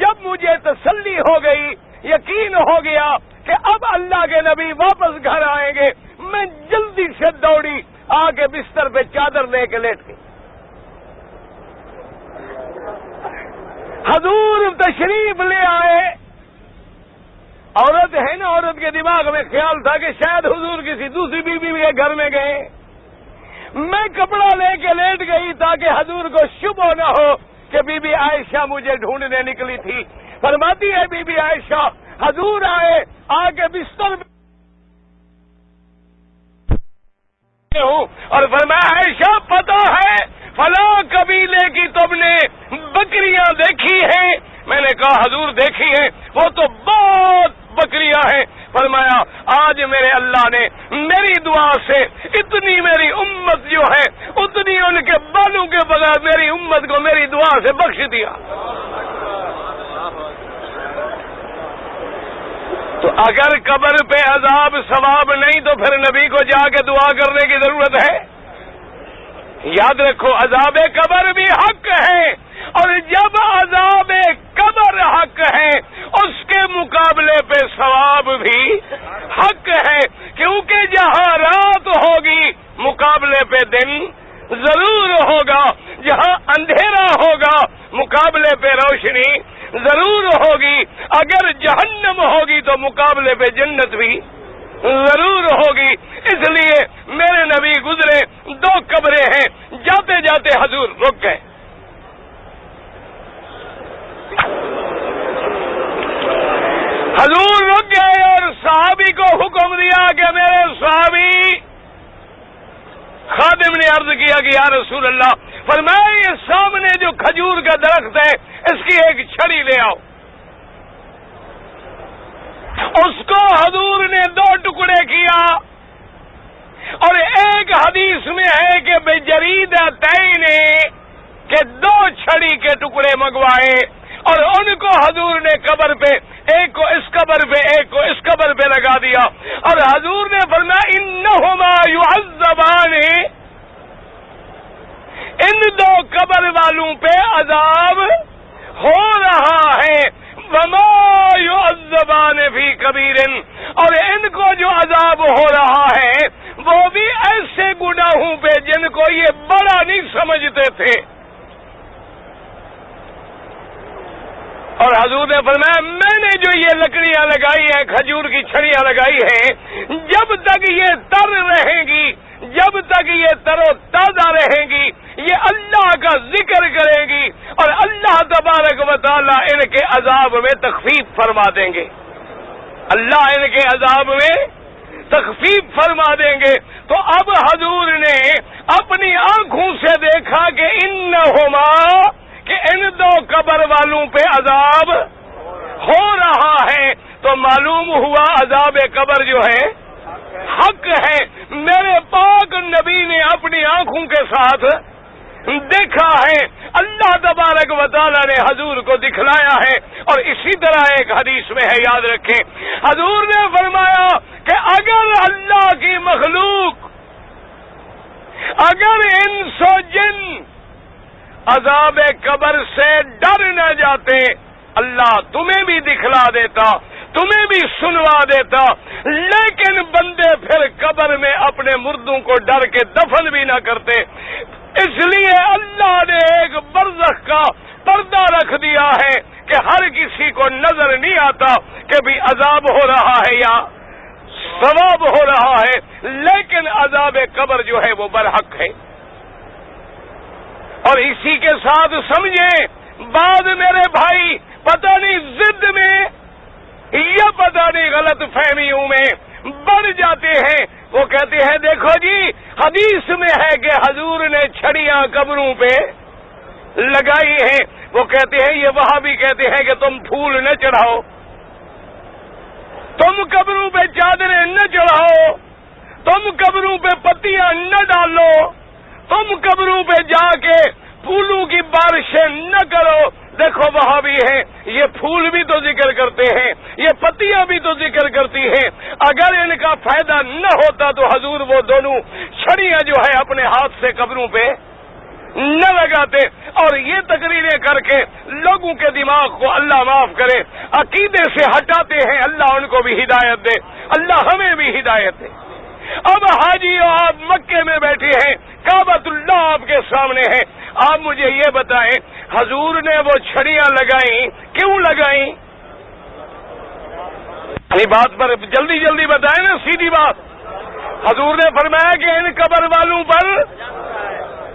جب مجھے تسلی ہو گئی، یقین ہو گیا کہ اب اللہ کے نبی واپس گھر آئیں گے، میں جلدی سے دوڑی، آ کے بستر پہ چادر لے کے لیٹ گئی۔ حضور تشریف لے آئے۔ عورت ہے نا، عورت کے دماغ میں خیال تھا کہ شاید حضور کسی دوسری بیوی کے گھر میں گئے۔ میں کپڑا لے کے لیٹ گئی تاکہ حضور کو شبہ نہ ہو کہ بی بی عائشہ مجھے ڈھونڈنے نکلی تھی۔ فرماتی ہے بی بی عائشہ، حضور آئے، آ کے بستر ہوں اور فرمایا عائشہ پتہ ہے فلاں قبیلے کی تم نے بکریاں دیکھی ہیں؟ میں نے کہا حضور دیکھی ہیں، وہ تو بہت بکریاں ہیں۔ فرمایا آج میرے اللہ نے میری دعا سے اتنی میری امت جو ہے اتنی ان کے بالوں کے بغیر میری امت کو میری دعا سے بخش دیا۔ تو اگر قبر پہ عذاب ثواب نہیں تو پھر نبی کو جا کے دعا کرنے کی ضرورت ہے؟ یاد رکھو عذاب قبر بھی حق ہے، اور جب عذاب قبر حق ہے اس کے مقابلے پہ ثواب بھی حق ہے، کیونکہ جہاں رات ہوگی مقابلے پہ دن ضرور ہوگا، جہاں اندھیرا ہوگا مقابلے پہ روشنی ضرور ہوگی، اگر جہنم ہوگی تو مقابلے پہ جنت بھی ضرور ہوگی۔ اس لیے میرے نبی گزرے، 2 قبریں ہیں، جاتے جاتے حضور رک گئے۔ حضور رک گئے اور صحابی کو حکم دیا کہ میرے صحابی خادم نے عرض کیا کہ یا رسول اللہ، فرمایا یہ سامنے جو کھجور کا درخت ہے اس کی ایک چھڑی لے آؤ۔ اس کو حضور نے 2 ٹکڑے کیا، اور ایک حدیث میں ہے کہ بجریدتین کہ 2 چھڑی کے ٹکڑے منگوائے، اور ان کو حضور نے قبر پہ، ایک کو اس قبر پہ ایک کو اس قبر پہ لگا دیا، اور حضور نے فرمایا انہما یعذبان، ان 2 قبر والوں پہ عذاب ہو رہا ہے، وما یعذبان فی کبیر، اور ان کو جو عذاب ہو رہا ہے وہ بھی ایسے گناہوں پہ جن کو یہ بڑا نہیں سمجھتے تھے۔ اور حضور نے فرمایا میں نے جو یہ لکڑیاں لگائی ہیں، کھجور کی چھڑیاں لگائی ہیں، جب تک یہ تر رہیں گی، جب تک یہ تر و تازہ رہیں گی، یہ اللہ کا ذکر کریں گی، اور اللہ تبارک و تعالیٰ ان کے عذاب میں تخفیف فرما دیں گے، اللہ ان کے عذاب میں تخفیف فرما دیں گے۔ تو اب حضور نے اپنی آنکھوں سے دیکھا کہ انہما، کہ ان 2 قبر والوں پہ عذاب ہو رہا ہے، تو معلوم ہوا عذاب قبر جو ہے حق ہے۔ میرے پاک نبی نے اپنی آنکھوں کے ساتھ دیکھا ہے، اللہ تبارک و تعالیٰ نے حضور کو دکھلایا ہے۔ اور اسی طرح ایک حدیث میں ہے، یاد رکھیں، حضور نے فرمایا کہ اگر اللہ کی مخلوق، اگر انس و جن عذاب قبر سے ڈر نہ جاتے، اللہ تمہیں بھی دکھلا دیتا، تمہیں بھی سنوا دیتا، لیکن بندے پھر قبر میں اپنے مردوں کو ڈر کے دفن بھی نہ کرتے۔ اس لیے اللہ نے ایک برزخ کا پردہ رکھ دیا ہے کہ ہر کسی کو نظر نہیں آتا کہ بھی عذاب ہو رہا ہے یا ثواب ہو رہا ہے، لیکن عذاب قبر جو ہے وہ برحق ہے۔ اور اسی کے ساتھ سمجھیں، بعد میرے بھائی پتہ نہیں ضد میں یا پتہ نہیں غلط فہمیوں میں بڑھ جاتے ہیں، وہ کہتے ہیں دیکھو جی حدیث میں ہے کہ حضور نے چھڑیاں قبروں پہ لگائی ہیں، وہ کہتے ہیں، یہ وہاں بھی کہتے ہیں کہ تم پھول نہ چڑھاؤ، تم قبروں پہ چادریں نہ چڑھاؤ، تم قبروں پہ پتیاں نہ ڈالو، تم قبروں پہ جا کے پھولوں کی بارشیں نہ کرو، دیکھو وہاں بھی ہے، یہ پھول بھی تو ذکر کرتے ہیں، یہ پتیاں بھی تو ذکر کرتی ہیں، اگر ان کا فائدہ نہ ہوتا تو حضور وہ دونوں چھڑیاں جو ہے اپنے ہاتھ سے قبروں پہ نہ لگاتے۔ اور یہ تقریریں کر کے لوگوں کے دماغ کو اللہ معاف کرے عقیدے سے ہٹاتے ہیں، اللہ ان کو بھی ہدایت دے، اللہ ہمیں بھی ہدایت دے۔ اب حاجی آپ مکے میں بیٹھے ہیں، کعبۃ اللہ آپ کے سامنے ہے، آپ مجھے یہ بتائیں حضور نے وہ چھڑیاں لگائیں کیوں لگائیں؟ یہ بات پر جلدی جلدی بتائیں نا، سیدھی بات۔ حضور نے فرمایا کہ ان قبر والوں پر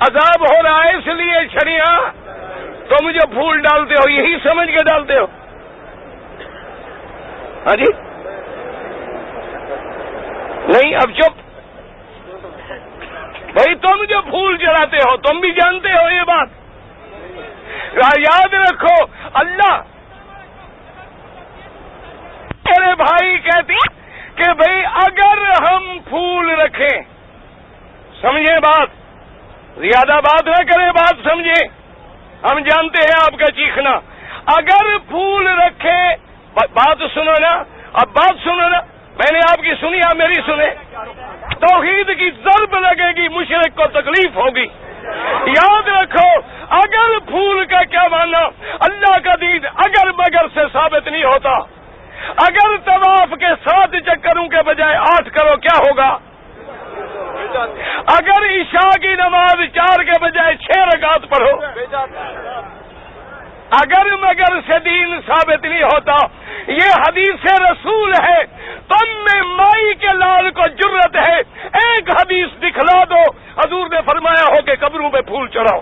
عذاب ہو رہا ہے اس لیے چھڑیاں، تم جو پھول ڈالتے ہو یہی سمجھ کے ڈالتے ہو؟ ہاں جی نہیں، اب چپ بھائی، تم جو پھول چڑھاتے ہو تم بھی جانتے ہو یہ بات، یاد رکھو اللہ میرے بھائی کہتی کہ بھئی اگر ہم پھول رکھیں، سمجھیں بات، زیادہ بات نہ کریں، بات سمجھیں، ہم جانتے ہیں آپ کا چیخنا، اگر پھول رکھیں، بات سنو نا، اب بات سنو نا، میں نے آپ کی سنی، آپ میری سنیں، توحید کی ضرب لگے گی، مشرک کو تکلیف ہوگی۔ یاد رکھو اگر پھول کا کیا معنی، اللہ کا دین اگر مگر سے ثابت نہیں ہوتا، اگر طواف کے 7 چکروں کے بجائے 8 کرو کیا ہوگا؟ اگر عشاء کی نماز 4 کے بجائے 6 رکعت پڑھو، اگر مگر سے دین ثابت نہیں ہوتا، یہ حدیث رسول ہے، تم میں مائی کے لال کو جرت ہے، ایک حدیث دکھلا دو، حضور نے فرمایا ہو کہ قبروں پہ پھول چڑھاؤ۔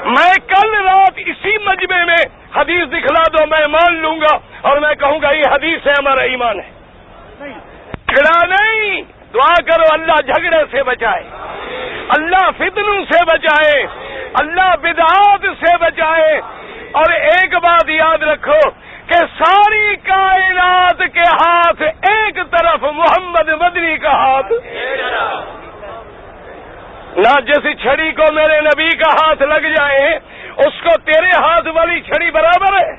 میں کل رات اسی مجمع میں حدیث دکھلا دو، میں مان لوں گا اور میں کہوں گا یہ حدیث ہے، ہمارا ایمان ہے۔ جھگڑا نہیں، دعا کرو اللہ جھگڑے سے بچائے، اللہ فتنوں سے بچائے، اللہ بدعات سے بچائے۔ اور ایک بات یاد رکھو کہ ساری کائنات کے ہاتھ ایک طرف، محمد مدنی کا ہاتھ، نہ جس چھڑی کو میرے نبی کا ہاتھ لگ جائے اس کو تیرے ہاتھ والی چھڑی برابر ہے،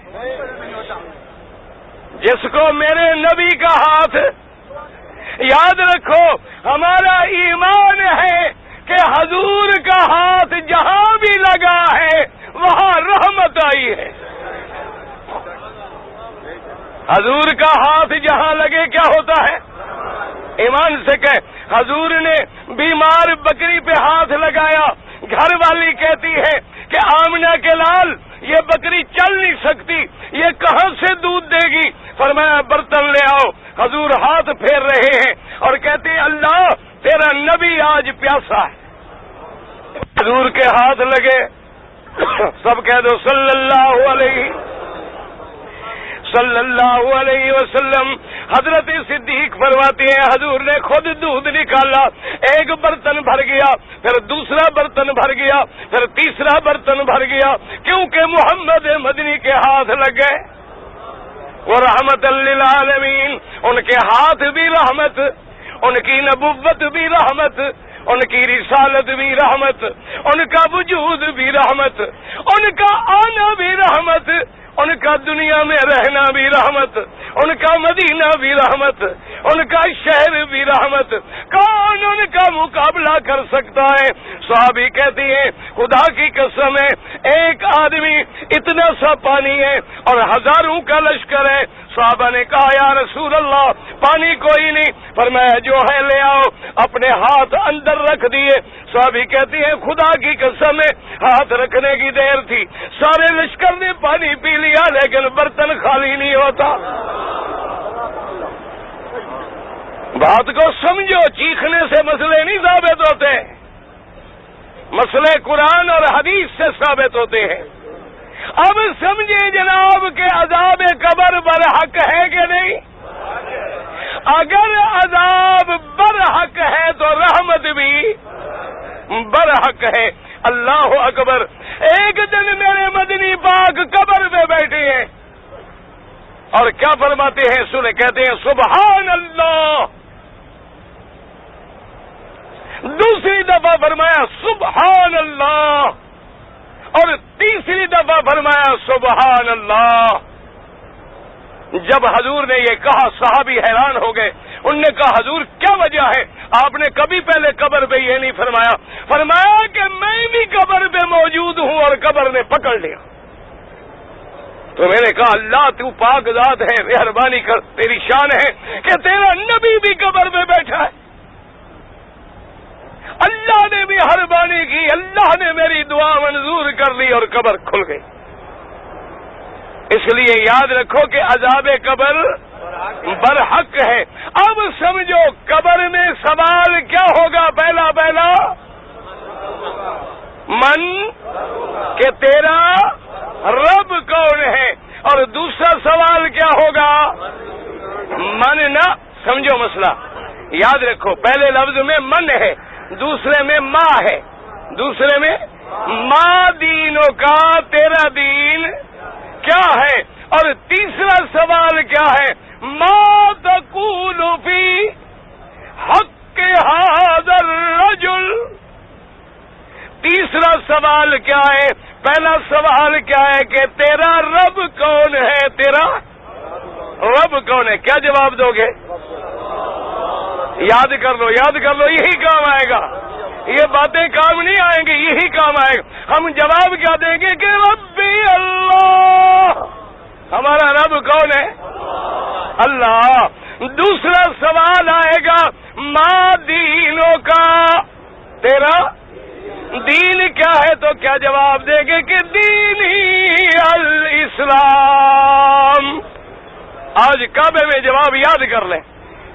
جس کو میرے نبی کا ہاتھ۔ یاد رکھو ہمارا ایمان ہے کہ حضور کا ہاتھ جہاں بھی لگا ہے وہاں رحمت آئی ہے، حضور کا ہاتھ جہاں لگے کیا ہوتا ہے؟ ایمان سے کہ حضور نے بیمار بکری پہ ہاتھ لگایا، گھر والی کہتی ہے کہ آمنہ کے لال یہ بکری چل نہیں سکتی، یہ کہاں سے دودھ دے گی؟ فرمایا برتن لے آؤ، حضور ہاتھ پھیر رہے ہیں اور کہتے ہیں اللہ تیرا نبی آج پیاسا ہے، حضور کے ہاتھ لگے، سب کہہ دو صلی اللہ علیہ وسلم۔ حضرت صدیق فرماتے ہیں حضور نے خود دودھ نکالا، ایک برتن بھر گیا، پھر دوسرا برتن بھر گیا، پھر تیسرا برتن بھر گیا، کیونکہ محمد مدنی کے ہاتھ لگ گئے، وہ رحمت للعالمین، ان کے ہاتھ بھی رحمت، ان کی نبوت بھی رحمت، ان کی رسالت بھی رحمت، ان کا وجود بھی رحمت، ان کا آنا بھی رحمت، ان کا دنیا میں رہنا بھی رحمت، ان کا مدینہ بھی رحمت، ان کا شہر بھی رحمت، کون ان کا مقابلہ کر سکتا ہے؟ صحابی کہتی ہیں خدا کی قسم ہے ایک آدمی اتنا سا پانی ہے اور ہزاروں کا لشکر ہے۔ صحابہ نے کہا یا رسول اللہ پانی کوئی نہیں، فرمایا جو ہے لے آؤ، اپنے ہاتھ اندر رکھ دیے۔ صحابی کہتی ہیں خدا کی قسم ہے ہاتھ رکھنے کی دیر تھی، سارے لشکر نے پانی پی لیا لیکن برتن خالی نہیں ہوتا۔ بات کو سمجھو، چیخنے سے مسئلے نہیں ثابت ہوتے، مسئلے قرآن اور حدیث سے ثابت ہوتے ہیں۔ اب سمجھے جناب کہ عذاب قبر برحق ہے کہ نہیں؟ اگر عذاب برحق ہے تو رحمت بھی برحق ہے۔ اللہ اکبر۔ ایک دن میرے مدنی پاک قبر میں بیٹھے ہیں اور کیا فرماتے ہیں سنے، کہتے ہیں سبحان اللہ، دوسری دفعہ فرمایا سبحان اللہ، اور تیسری دفعہ فرمایا سبحان اللہ۔ جب حضور نے یہ کہا صحابی حیران ہو گئے، انہوں نے کہا حضور کیا وجہ ہے؟ آپ نے کبھی پہلے قبر پہ یہ نہیں فرمایا۔ فرمایا کہ میں بھی قبر پہ موجود ہوں اور قبر نے پکڑ لیا۔ تو میں نے کہا اللہ تو پاک ذات ہے، مہربانی کر، تیری شان ہے کہ تیرا نبی بھی قبر پہ بیٹھا ہے۔ اللہ نے بھی مہربانی کی، اللہ نے میری دعا منظور کر لی اور قبر کھل گئی۔ اس لیے یاد رکھو کہ عذاب قبر برحق ہے۔ اب سمجھو قبر میں سوال کیا ہوگا؟ پہلا من کہ تیرا رب کون ہے، اور دوسرا سوال کیا ہوگا؟ من نہ سمجھو مسئلہ، یاد رکھو پہلے لفظ میں من ہے، دوسرے میں ماں ہے، دوسرے میں ماں دینوں کا، تیرا دین کیا ہے، اور تیسرا سوال کیا ہے؟ ما تقول فی حق ھذا الرجل۔ تیسرا سوال کیا ہے؟ پہلا سوال کیا ہے کہ تیرا رب کون ہے، تیرا رب کون ہے؟ کیا جواب دو گے؟ یاد کر لو، یاد کر لو، یہی کام آئے گا، یہ باتیں کام نہیں آئیں گی، یہی کام آئے گا۔ ہم جواب کیا دیں گے کہ ربی اللہ، ہمارا رب کون ہے؟ اللہ۔ دوسرا سوال آئے گا ما دینوں کا، تیرا دین کیا ہے؟ تو کیا جواب دیں گے کہ دینی الاسلام۔ آج کعبے میں جواب یاد کر لیں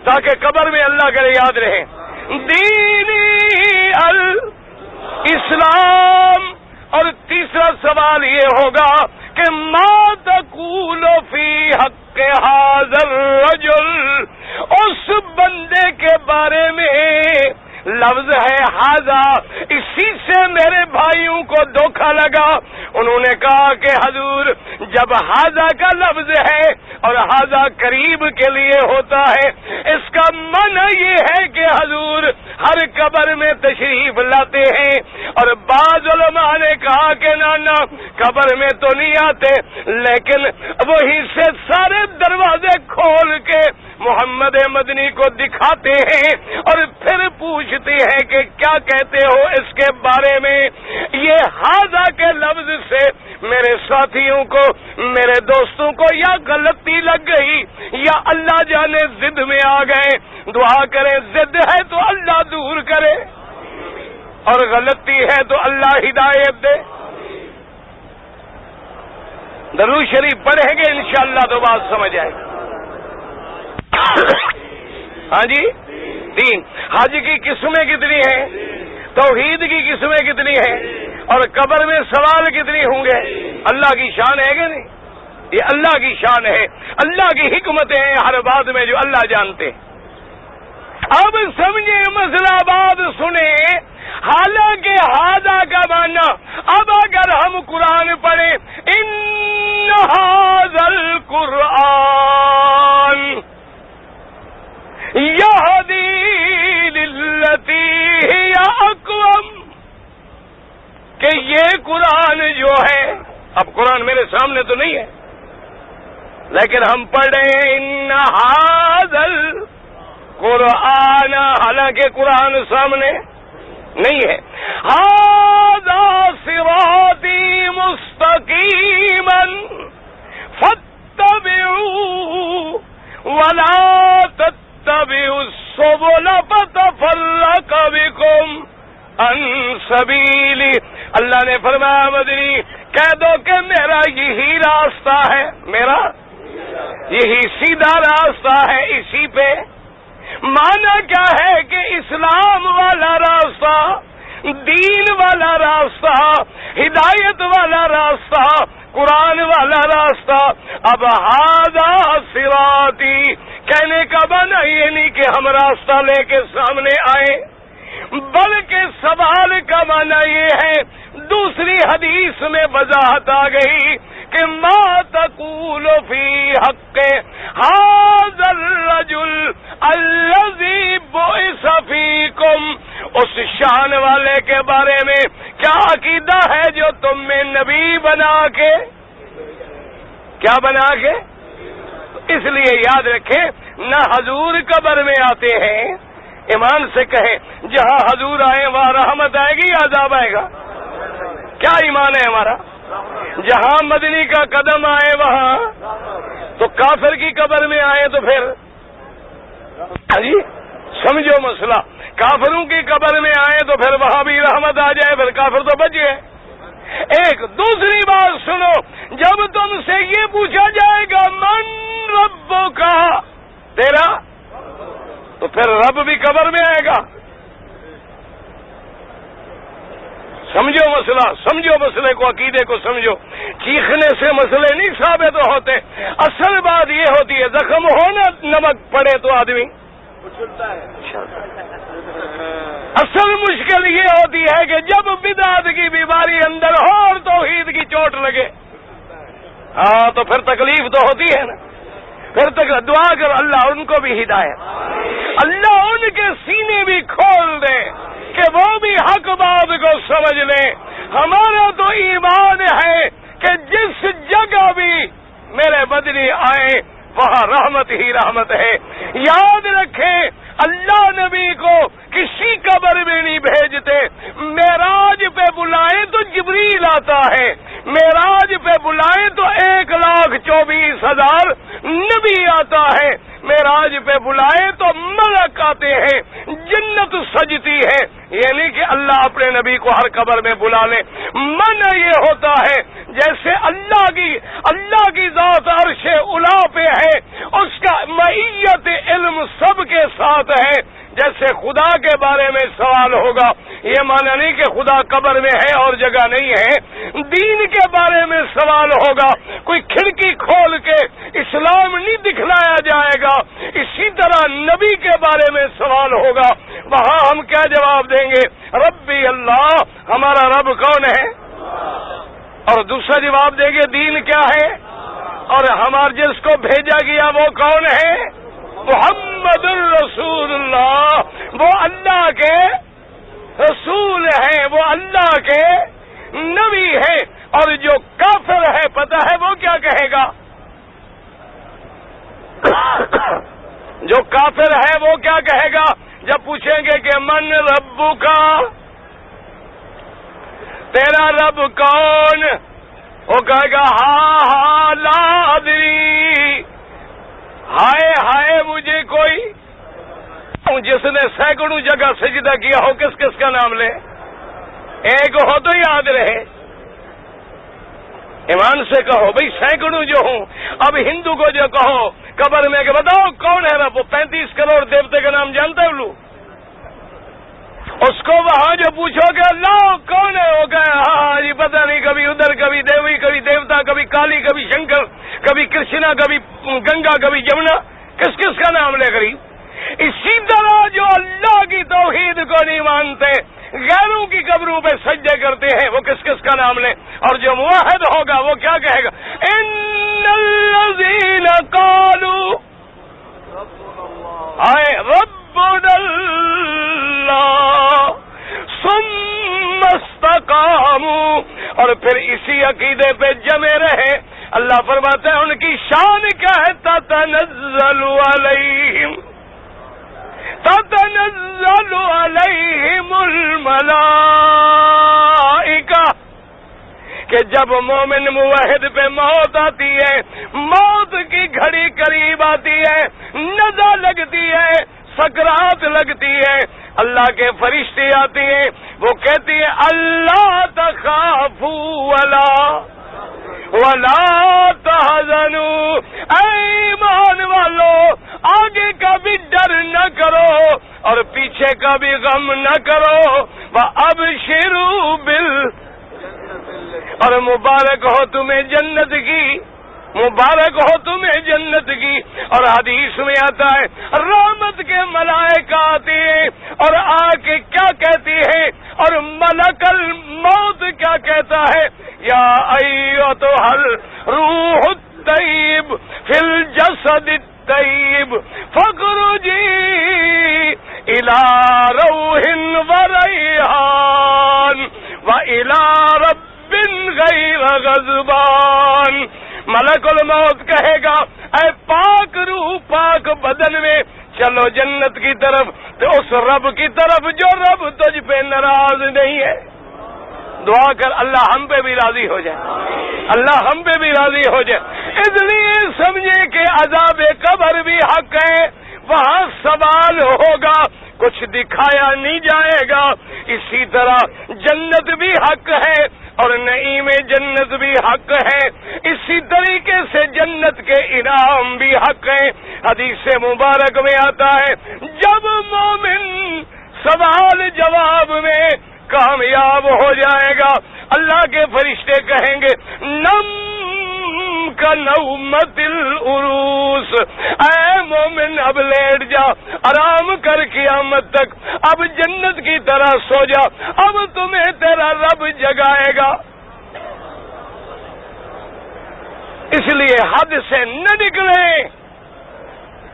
تاکہ قبر میں اللہ کرے یاد رہے، دینی الاسلام۔ اور تیسرا سوال یہ ہوگا کہ ما تقول فی حق ھذا الرجل، اس بندے کے بارے میں لفظ ہے ھذا، اسی سے میرے بھائیوں کو دھوکہ لگا۔ انہوں نے کہا کہ حضور جب ھذا کا لفظ ہے اور ھذا قریب کے لیے ہوتا ہے، اس کا معنی یہ ہے کہ حضور ہر قبر میں تشریف لاتے ہیں، اور بعض علماء نے کہا کہ نانا قبر میں تو نہیں آتے، لیکن وہیں سے سارے دروازے کھول کے محمد مدنی کو دکھاتے ہیں اور پھر پوچھتے ہیں کہ کیا کہتے ہو اس کے بارے میں۔ یہ ھذا کے لفظ سے میرے ساتھیوں کو، میرے دوستوں کو یا غلطی لگ گئی یا اللہ جانے ضد میں آ گئے۔ دعا کریں ضد ہے تو اللہ دور کرے، اور غلطی ہے تو اللہ ہدایت دے۔ درود شریف پڑھیں گے انشاءاللہ تو بات سمجھ آئے گی۔ ہاں جی، دین۔ حج کی قسمیں کتنی ہیں، توحید کی قسمیں کتنی ہیں، اور قبر میں سوال کتنی ہوں گے؟ اللہ کی شان ہے کہ نہیں؟ یہ اللہ کی شان ہے، اللہ کی حکمتیں ہیں ہر بات میں جو اللہ جانتے ہیں۔ اب سمجھے مسئلہ، بات سنیں۔ حالانکہ ھذا کا معنی اب اگر ہم قرآن پڑھیں، ان ھذا القرآن یہدی للتی ہی اقوم، کہ یہ قرآن جو ہے، اب قرآن میرے سامنے تو نہیں ہے لیکن ہم پڑھ رہے ہیں ان ھذا القرآن، حالانکہ قرآن سامنے نہیں ہے۔ ھذا صراطی مستقیما فاتبعوہ ولا تتبعوا السبل فتفرق بکم عن سبیلی۔ اللہ نے فرمایا مدنی کہہ دو کہ میرا یہی راستہ ہے، میرا یہی سیدھا راستہ ہے، اسی پہ۔ معنی کیا ہے کہ اسلام والا راستہ، دین والا راستہ، ہدایت والا راستہ، قرآن والا راستہ۔ اب ھذا صراطی کہنے کا معنی یہ نہیں کہ ہم راستہ لے کے سامنے آئے، بلکہ سوال کا معنی یہ ہے، دوسری حدیث میں وضاحت آ گئی کہ ما تقول فی حق ھذا الرجل الذی بعث فیکم، اس شان والے کے بارے میں کیا کیا عقیدہ ہے جو تم میں نبی بنا کے کیا بنا کے؟ اس لیے یاد رکھیں نہ حضور قبر میں آتے ہیں، ایمان سے کہیں جہاں حضور آئے وہاں رحمت آئے گی یا عذاب آئے گا؟ کیا ایمان ہے ہمارا؟ جہاں مدنی کا قدم آئے وہاں، تو کافر کی قبر میں آئے تو پھر جی سمجھو مسئلہ، کافروں کی قبر میں آئے تو پھر وہاں بھی رحمت آ جائے، پھر کافر تو بچ گئے۔ ایک دوسری بات سنو، جب تم سے یہ پوچھا جائے گا من ربو کا تیرا، تو پھر رب بھی قبر میں آئے گا۔ سمجھو مسئلہ، سمجھو مسئلے کو، عقیدے کو سمجھو۔ چیخنے سے مسئلے نہیں ثابت ہوتے، اصل بات یہ ہوتی ہے زخم ہو نا نمک پڑے تو آدمی اچھلتا ہے۔ اصل مشکل یہ ہوتی ہے کہ جب بدعت کی بیماری اندر ہو اور توحید کی چوٹ لگے، ہاں تو پھر تکلیف تو ہوتی ہے نا۔ پھر تک دعا کر اللہ ان کو بھی ہدایت، اللہ ان کے سینے بھی کھول دے کہ وہ بھی حق بات کو سمجھ لیں۔ ہمارا تو ایمان ہے کہ جس جگہ بھی میرے بدنی آئے وہاں رحمت ہی رحمت ہے۔ یاد رکھیں اللہ نبی کو کسی قبر میں نہیں بھیجتے، معراج پہ بلائے تو جبریل آتا ہے، معراج پہ بلائے تو 1,24,000 نبی آتا ہے، معراج پہ بلائے تو ملک آتے ہیں، جنت سجتی ہے۔ یعنی کہ اللہ اپنے نبی کو ہر قبر میں بلا لے۔ من یہ ہوتا ہے جیسے اللہ کی ذات عرش اعلیٰ پہ ہے، اس کا معیت علم سب کے ساتھ ہے۔ جیسے خدا کے بارے میں سوال ہوگا، یہ مانا نہیں کہ خدا قبر میں ہے اور جگہ نہیں ہے۔ دین کے بارے میں سوال ہوگا، کوئی کھڑکی کھول کے اسلام نہیں دکھلایا جائے گا۔ اسی طرح نبی کے بارے میں سوال ہوگا، وہاں ہم کیا جواب دیں گے؟ ربی اللہ، ہمارا رب کون ہے؟ اور دوسرا جواب دیں گے دین کیا ہے، اور ہمارے جس کو بھیجا گیا وہ کون ہے؟ محمد الرسول اللہ، وہ اللہ کے رسول ہیں، وہ اللہ کے نبی ہیں۔ اور جو کافر ہے پتہ ہے وہ کیا کہے گا؟ جو کافر ہے وہ کیا کہے گا جب پوچھیں گے کہ من ربو کا، تیرا رب کون؟ وہ کہے گا ہاں لا ادری، ہائے ہائے مجھے کوئی۔ جس نے سینکڑوں جگہ سجدہ کیا ہو کس کس کا نام لے؟ ایک ہو تو یاد رہے، ایمان سے کہو بھئی سینکڑوں جو ہوں۔ اب ہندو کو جو کہو قبر میں کہ بتاؤ کون ہے رب، وہ 35 کروڑ دیوتے کا نام جانتا ہے لو؟ اس کو وہاں جو پوچھو کہ اللہ کون ہے، وہ کہے ہاں جی پتہ نہیں، کبھی ادھر کبھی دیوی کبھی دیوتا، کبھی کالی کبھی شنکر، کبھی کرشنا کبھی گنگا کبھی جمنا، کس کس کا نام لے کری۔ اسی طرح جو اللہ کی توحید کو نہیں مانتے، غیروں کی قبروں پہ سجدے کرتے ہیں، وہ کس کس کا نام لیں؟ اور جو موحد ہوگا وہ کیا کہے گا؟ ان الذین قالوا آئے ربنا اللہ ثم استقاموا، اور پھر اسی عقیدے پہ جمے رہے۔ اللہ فرماتا ہے ان کی شان کیا ہے؟ تتنزل علیہم الملائکہ، کہ جب مومن موحد پہ موت آتی ہے، موت کی گھڑی قریب آتی ہے، نزع لگتی ہے، سکرات لگتی ہے، اللہ کے فرشتے آتے ہیں، وہ کہتی ہے اللہ تخافوا ولا تحزنوا، اے ایمان والو آگے کا بھی ڈر نہ کرو اور پیچھے کا بھی غم نہ کرو، وابشروا اور مبارک ہو تمہیں جنت کی، مبارک ہو تمہیں جنت کی۔ اور حدیث میں آتا ہے رحمت کے ملائکہ آتے ہیں اور آ کے کیا کہتی ہے، اور ملک الموت کیا کہتا ہے؟ یا ایتھا الروح الطیب فی الجسد الطیب فاخرجی الی روح وریحان وإلی کا زبان. ملک الموت کہے گا اے پاک روح پاک بدن میں چلو جنت کی طرف، تو اس رب کی طرف جو رب تجھ پہ ناراض نہیں ہے. دعا کر اللہ ہم پہ بھی راضی ہو جائے، اللہ ہم پہ بھی راضی ہو جائے. اس لیے سمجھے کہ عذاب قبر بھی حق ہے، وہاں سوال ہوگا، کچھ دکھایا نہیں جائے گا. اسی طرح جنت بھی حق ہے اور نعیم جنت بھی حق ہے. اسی طریقے سے جنت کے انعام بھی حق ہیں. حدیث مبارک میں آتا ہے جب مومن سوال جواب میں کامیاب ہو جائے گا، اللہ کے فرشتے کہیں گے نم کا نومت العروس، اے مومن اب لیٹ جا، آرام کر قیامت تک، اب جنت کی طرح سو جا، اب تمہیں تیرا رب جگائے گا. اس لیے حد سے نہ نکلیں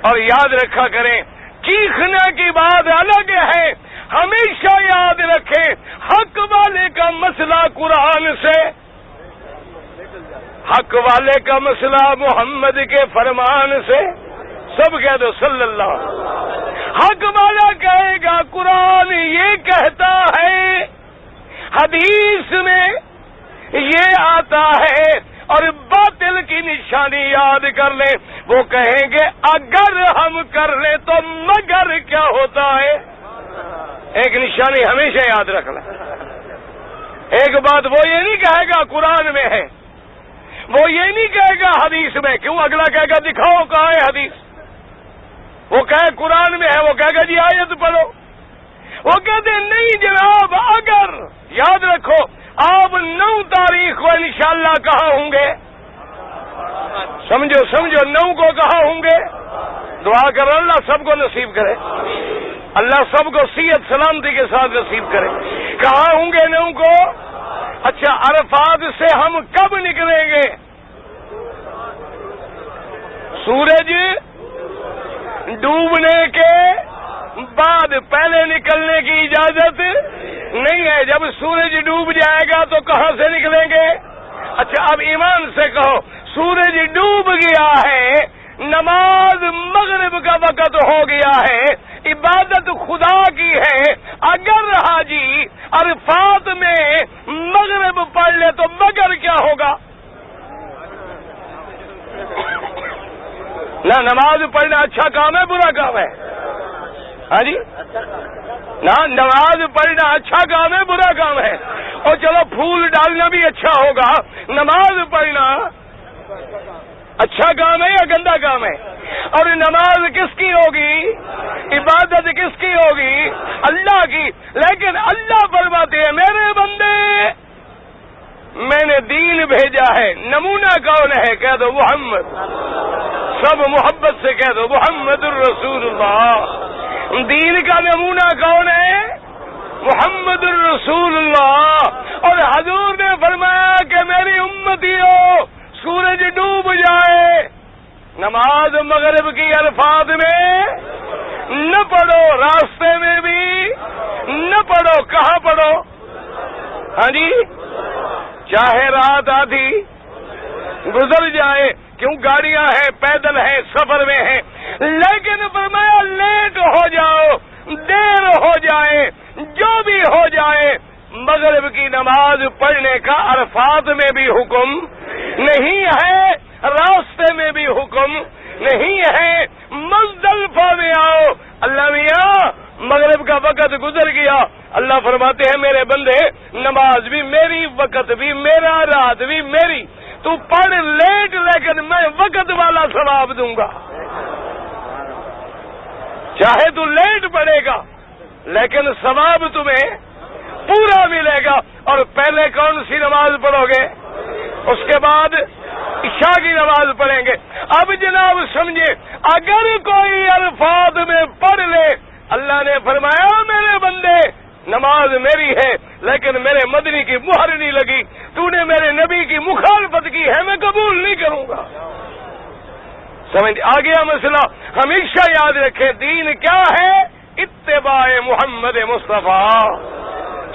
اور یاد رکھا کریں چیخنے کی بات الگ ہے. ہمیشہ یاد رکھیں حق والے کا مسئلہ قرآن سے، حق والے کا مسئلہ محمد کے فرمان سے. سب کہہ دو صلی اللہ. حق والا کہے گا قرآن یہ کہتا ہے، حدیث میں یہ آتا ہے، اور باطل کی نشانی یاد کر لیں. وہ کہیں گے اگر ہم کر لیں تو مگر کیا ہوتا ہے. ایک نشانی ہمیشہ یاد رکھنا. ایک بات وہ یہ نہیں کہے گا قرآن میں ہے، وہ یہ نہیں کہے گا حدیث میں. کیوں؟ اگلا کہے گا دکھاؤ کہاں ہے حدیث. وہ کہے قرآن میں ہے، وہ کہے گا جی آیت پڑھو. وہ کہتے ہیں نہیں جناب، اگر یاد رکھو آپ 9 تاریخ کو انشاءاللہ کہاں ہوں گے. سمجھو 9 کو کہاں ہوں گے. دعا کر اللہ سب کو نصیب کرے، اللہ سب کو صحت سلامتی کے ساتھ نصیب کرے. کہاں ہوں گے 9 کو؟ اچھا عرفات سے ہم کب نکلیں گے؟ سورج ڈوبنے کے بعد، پہلے نکلنے کی اجازت نہیں ہے. جب سورج ڈوب جائے گا تو کہاں سے نکلیں گے؟ اچھا اب ایمان سے کہو سورج ڈوب گیا ہے، نماز مغرب کا وقت ہو گیا ہے، عبادت خدا کی ہے، اگر حاجی عرفات میں مغرب پڑھ لے تو مگر کیا ہوگا؟ نہ نماز پڑھنا اچھا کام ہے برا کام ہے؟ ہاں جی نہ نماز پڑھنا اچھا کام ہے برا کام ہے؟ اور چلو پھول ڈالنا بھی اچھا ہوگا، نماز پڑھنا اچھا کام ہے یا گندا کام ہے؟ اور نماز کس کی ہوگی؟ عبادت کس کی ہوگی؟ اللہ کی. لیکن اللہ فرماتے ہیں میرے بندے میں نے دین بھیجا ہے، نمونہ کون ہے؟ کہہ دو محمد. سب محبت سے کہہ دو محمد الرسول اللہ. دین کا نمونہ کون ہے؟ محمد الرسول اللہ. اور حضور نے فرمایا کہ میری امتیوں سورج ڈوب جائے، نماز مغرب کی عرفات میں نہ پڑھو، راستے میں بھی نہ پڑھو. کہاں پڑھو؟ ہاں جی چاہے رات آدھی گزر جائے، کیوں گاڑیاں ہیں، پیدل ہیں، سفر میں ہیں، لیکن فرمایا لیٹ ہو جاؤ، دیر ہو جائے، جو بھی ہو جائے، مغرب کی نماز پڑھنے کا عرفات میں بھی حکم نہیں ہے، راستے میں بھی حکم نہیں ہے. مزدلفہ میں آؤ، اللہ میاں مغرب کا وقت گزر گیا، اللہ فرماتے ہیں میرے بندے نماز بھی میری، وقت بھی میرا، رات بھی میری، تو پڑھ لیٹ لیکن میں وقت والا ثواب دوں گا. چاہے تو لیٹ پڑے گا لیکن ثواب تمہیں پورا ملے گا. اور پہلے کون سی نماز پڑھو گے؟ اس کے بعد عشاء کی نماز پڑھیں گے. اب جناب سمجھے اگر کوئی الفاظ میں پڑھ لے، اللہ نے فرمایا میرے بندے نماز میری ہے لیکن میرے مدنی کی مہر نہیں لگی، تو نے میرے نبی کی مخالفت کی ہے، میں قبول نہیں کروں گا. سمجھ آ گیا مسئلہ؟ ہمیشہ یاد رکھیں دین کیا ہے؟ اتباع محمد مصطفیٰ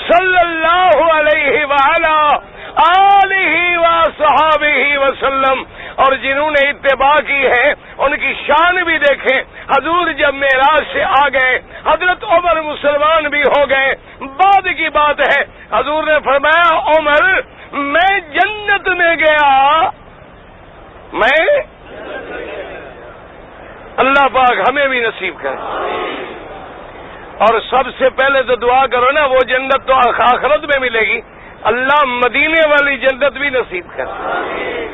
صلی اللہ علیہ وآلہ آلہ وصحابہ وسلم، اور جنہوں نے اتباع کی ہے ان کی شان بھی دیکھیں۔ حضور جب معراج سے آ گئے، حضرت عمر مسلمان بھی ہو گئے، بعد کی بات ہے، حضور نے فرمایا عمر میں جنت میں گیا، میں اللہ پاک ہمیں بھی نصیب کرے۔ اور سب سے پہلے تو دعا کرو نا، وہ جنت تو آخرت میں ملے گی، اللہ مدینے والی جنت بھی نصیب کرے۔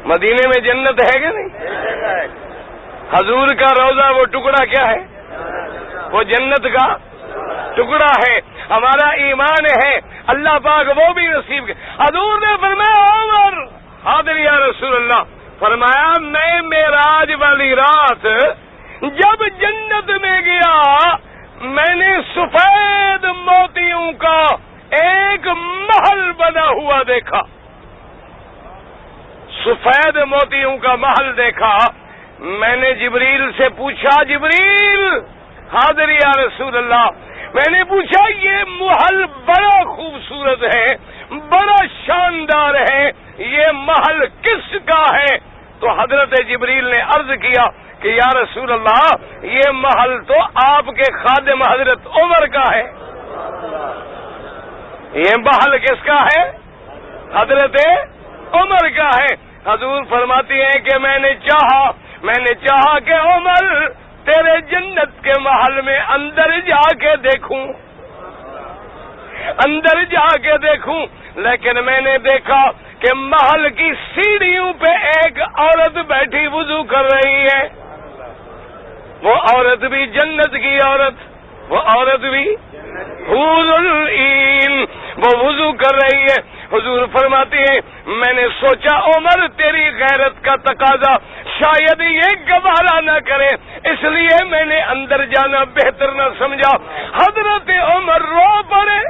مدینے میں جنت ہے کہ نہیں؟ حضور کا روزہ وہ ٹکڑا کیا ہے؟ وہ جنت کا ٹکڑا ہے۔ ہمارا ایمان ہے اللہ پاک وہ بھی نصیب کرے۔ حضور نے فرمایا عمر حاضر یا رسول اللہ، فرمایا میں معراج والی رات جب جنت میں گیا، میں نے سفید موتیوں کا ایک محل بنا ہوا دیکھا، سفید موتیوں کا محل دیکھا۔ میں نے جبریل سے پوچھا، جبریل حاضر یا رسول اللہ، میں نے پوچھا یہ محل بڑا خوبصورت ہے، بڑا شاندار ہے، یہ محل کس کا ہے؟ تو حضرت جبریل نے عرض کیا کہ یا رسول اللہ یہ محل تو آپ کے خادم حضرت عمر کا ہے۔ یہ محل کس کا ہے؟ حضرت عمر کا ہے۔ حضور فرماتی ہیں کہ میں نے چاہا کہ عمر تیرے جنت کے محل میں اندر جا کے دیکھوں، لیکن میں نے دیکھا کہ محل کی سیڑھیوں پہ ایک عورت بیٹھی وضو کر رہی ہے، وہ عورت بھی جنت کی عورت، وہ عورت بھی حور العین، وہ وضو کر رہی ہے۔ حضور فرماتے ہیں میں نے سوچا عمر تیری غیرت کا تقاضا شاید یہ گوارا نہ کرے، اس لیے میں نے اندر جانا بہتر نہ سمجھا۔ حضرت عمر رو پڑے،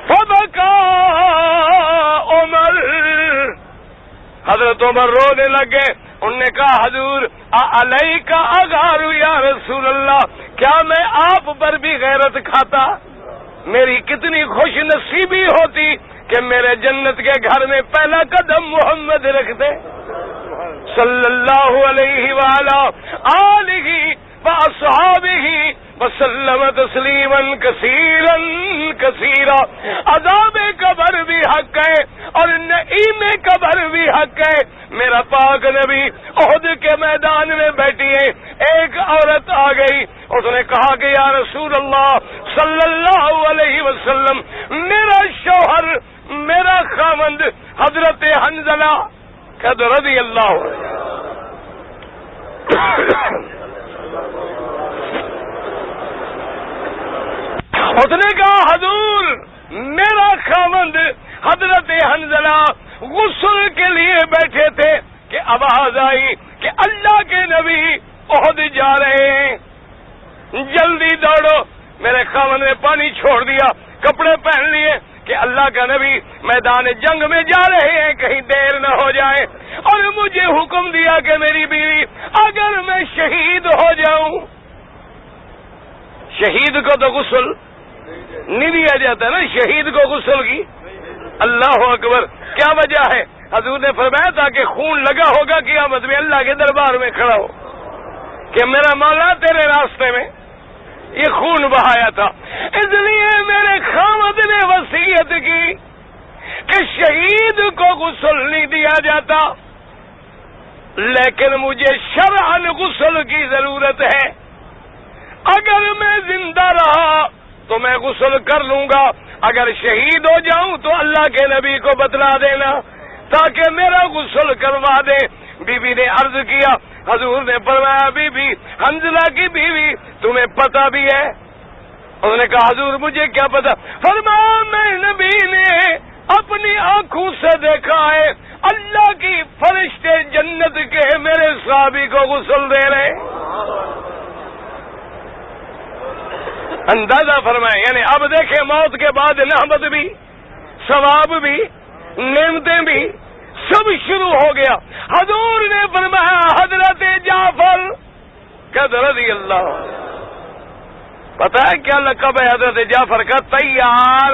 فبکا عمر، حضرت عمر رونے لگے۔ انہوں نے کہا حضور علیک اغار یا رسول اللہ، کیا میں آپ پر بھی غیرت کھاتا؟ میری کتنی خوش نصیبی ہوتی کہ میرے جنت کے گھر میں پہلا قدم محمد رکھتے صلی اللہ علیہ وآلہ آلہ واصحابہ وسلم تسلیما کثیرا کثیرا۔ عذاب قبر بھی حق ہے اور نعیم قبر بھی حق ہے۔ میرا پاک نبی احد کے میدان میں بیٹھی ہے، ایک عورت آ گئی، اس نے کہا کہ یا رسول اللہ صلی اللہ علیہ وسلم، میرا شوہر، میرا خاوند حضرت حنظلہ رضی اللہ عنہ، اس نے کہا حضور میرا خاوند حضرت حنظلہ غسل کے لیے بیٹھے تھے کہ آواز آئی کہ اللہ کے نبی احد جا رہے ہیں، جلدی دوڑو۔ میرے خاوند نے پانی چھوڑ دیا، کپڑے پہن لیے کہ اللہ کا نبی میدان جنگ میں جا رہے ہیں، کہیں دیر نہ ہو جائے، اور مجھے حکم دیا کہ میری بیوی اگر میں شہید ہو جاؤں، شہید کو تو غسل نہیں دیا جاتا نا، شہید کو غسل کی، اللہ اکبر، کیا وجہ ہے؟ حضور نے فرمایا تاکہ خون لگا ہوگا قیامت میں اللہ کے دربار میں کھڑا ہو کہ میرا مولا تیرے راستے میں یہ خون بہایا تھا۔ اس لیے میرے خاوند نے وصیت کی کہ شہید کو غسل نہیں دیا جاتا، لیکن مجھے شرعاً غسل کی ضرورت ہے، اگر میں زندہ رہا تو میں غسل کر لوں گا، اگر شہید ہو جاؤں تو اللہ کے نبی کو بتلا دینا تاکہ میرا غسل کروا دے۔ بی بی نے عرض کیا، حضور نے فرمایا بی بی حنظلہ کی بیوی تمہیں پتہ بھی ہے؟ انہوں نے کہا حضور مجھے کیا پتا؟ فرمایا میں نبی نے اپنی آنکھوں سے دیکھا ہے اللہ کی فرشتے جنت کے میرے صحابی کو غسل دے رہے۔ اندازہ فرمائے، یعنی اب دیکھیں موت کے بعد نعمت بھی، ثواب بھی، نعمتیں بھی سب شروع ہو گیا۔ حضور نے فرمایا حضرت جعفر رضی اللہ، پتہ ہے کیا لقب ہے حضرت جعفر کا؟ تیار،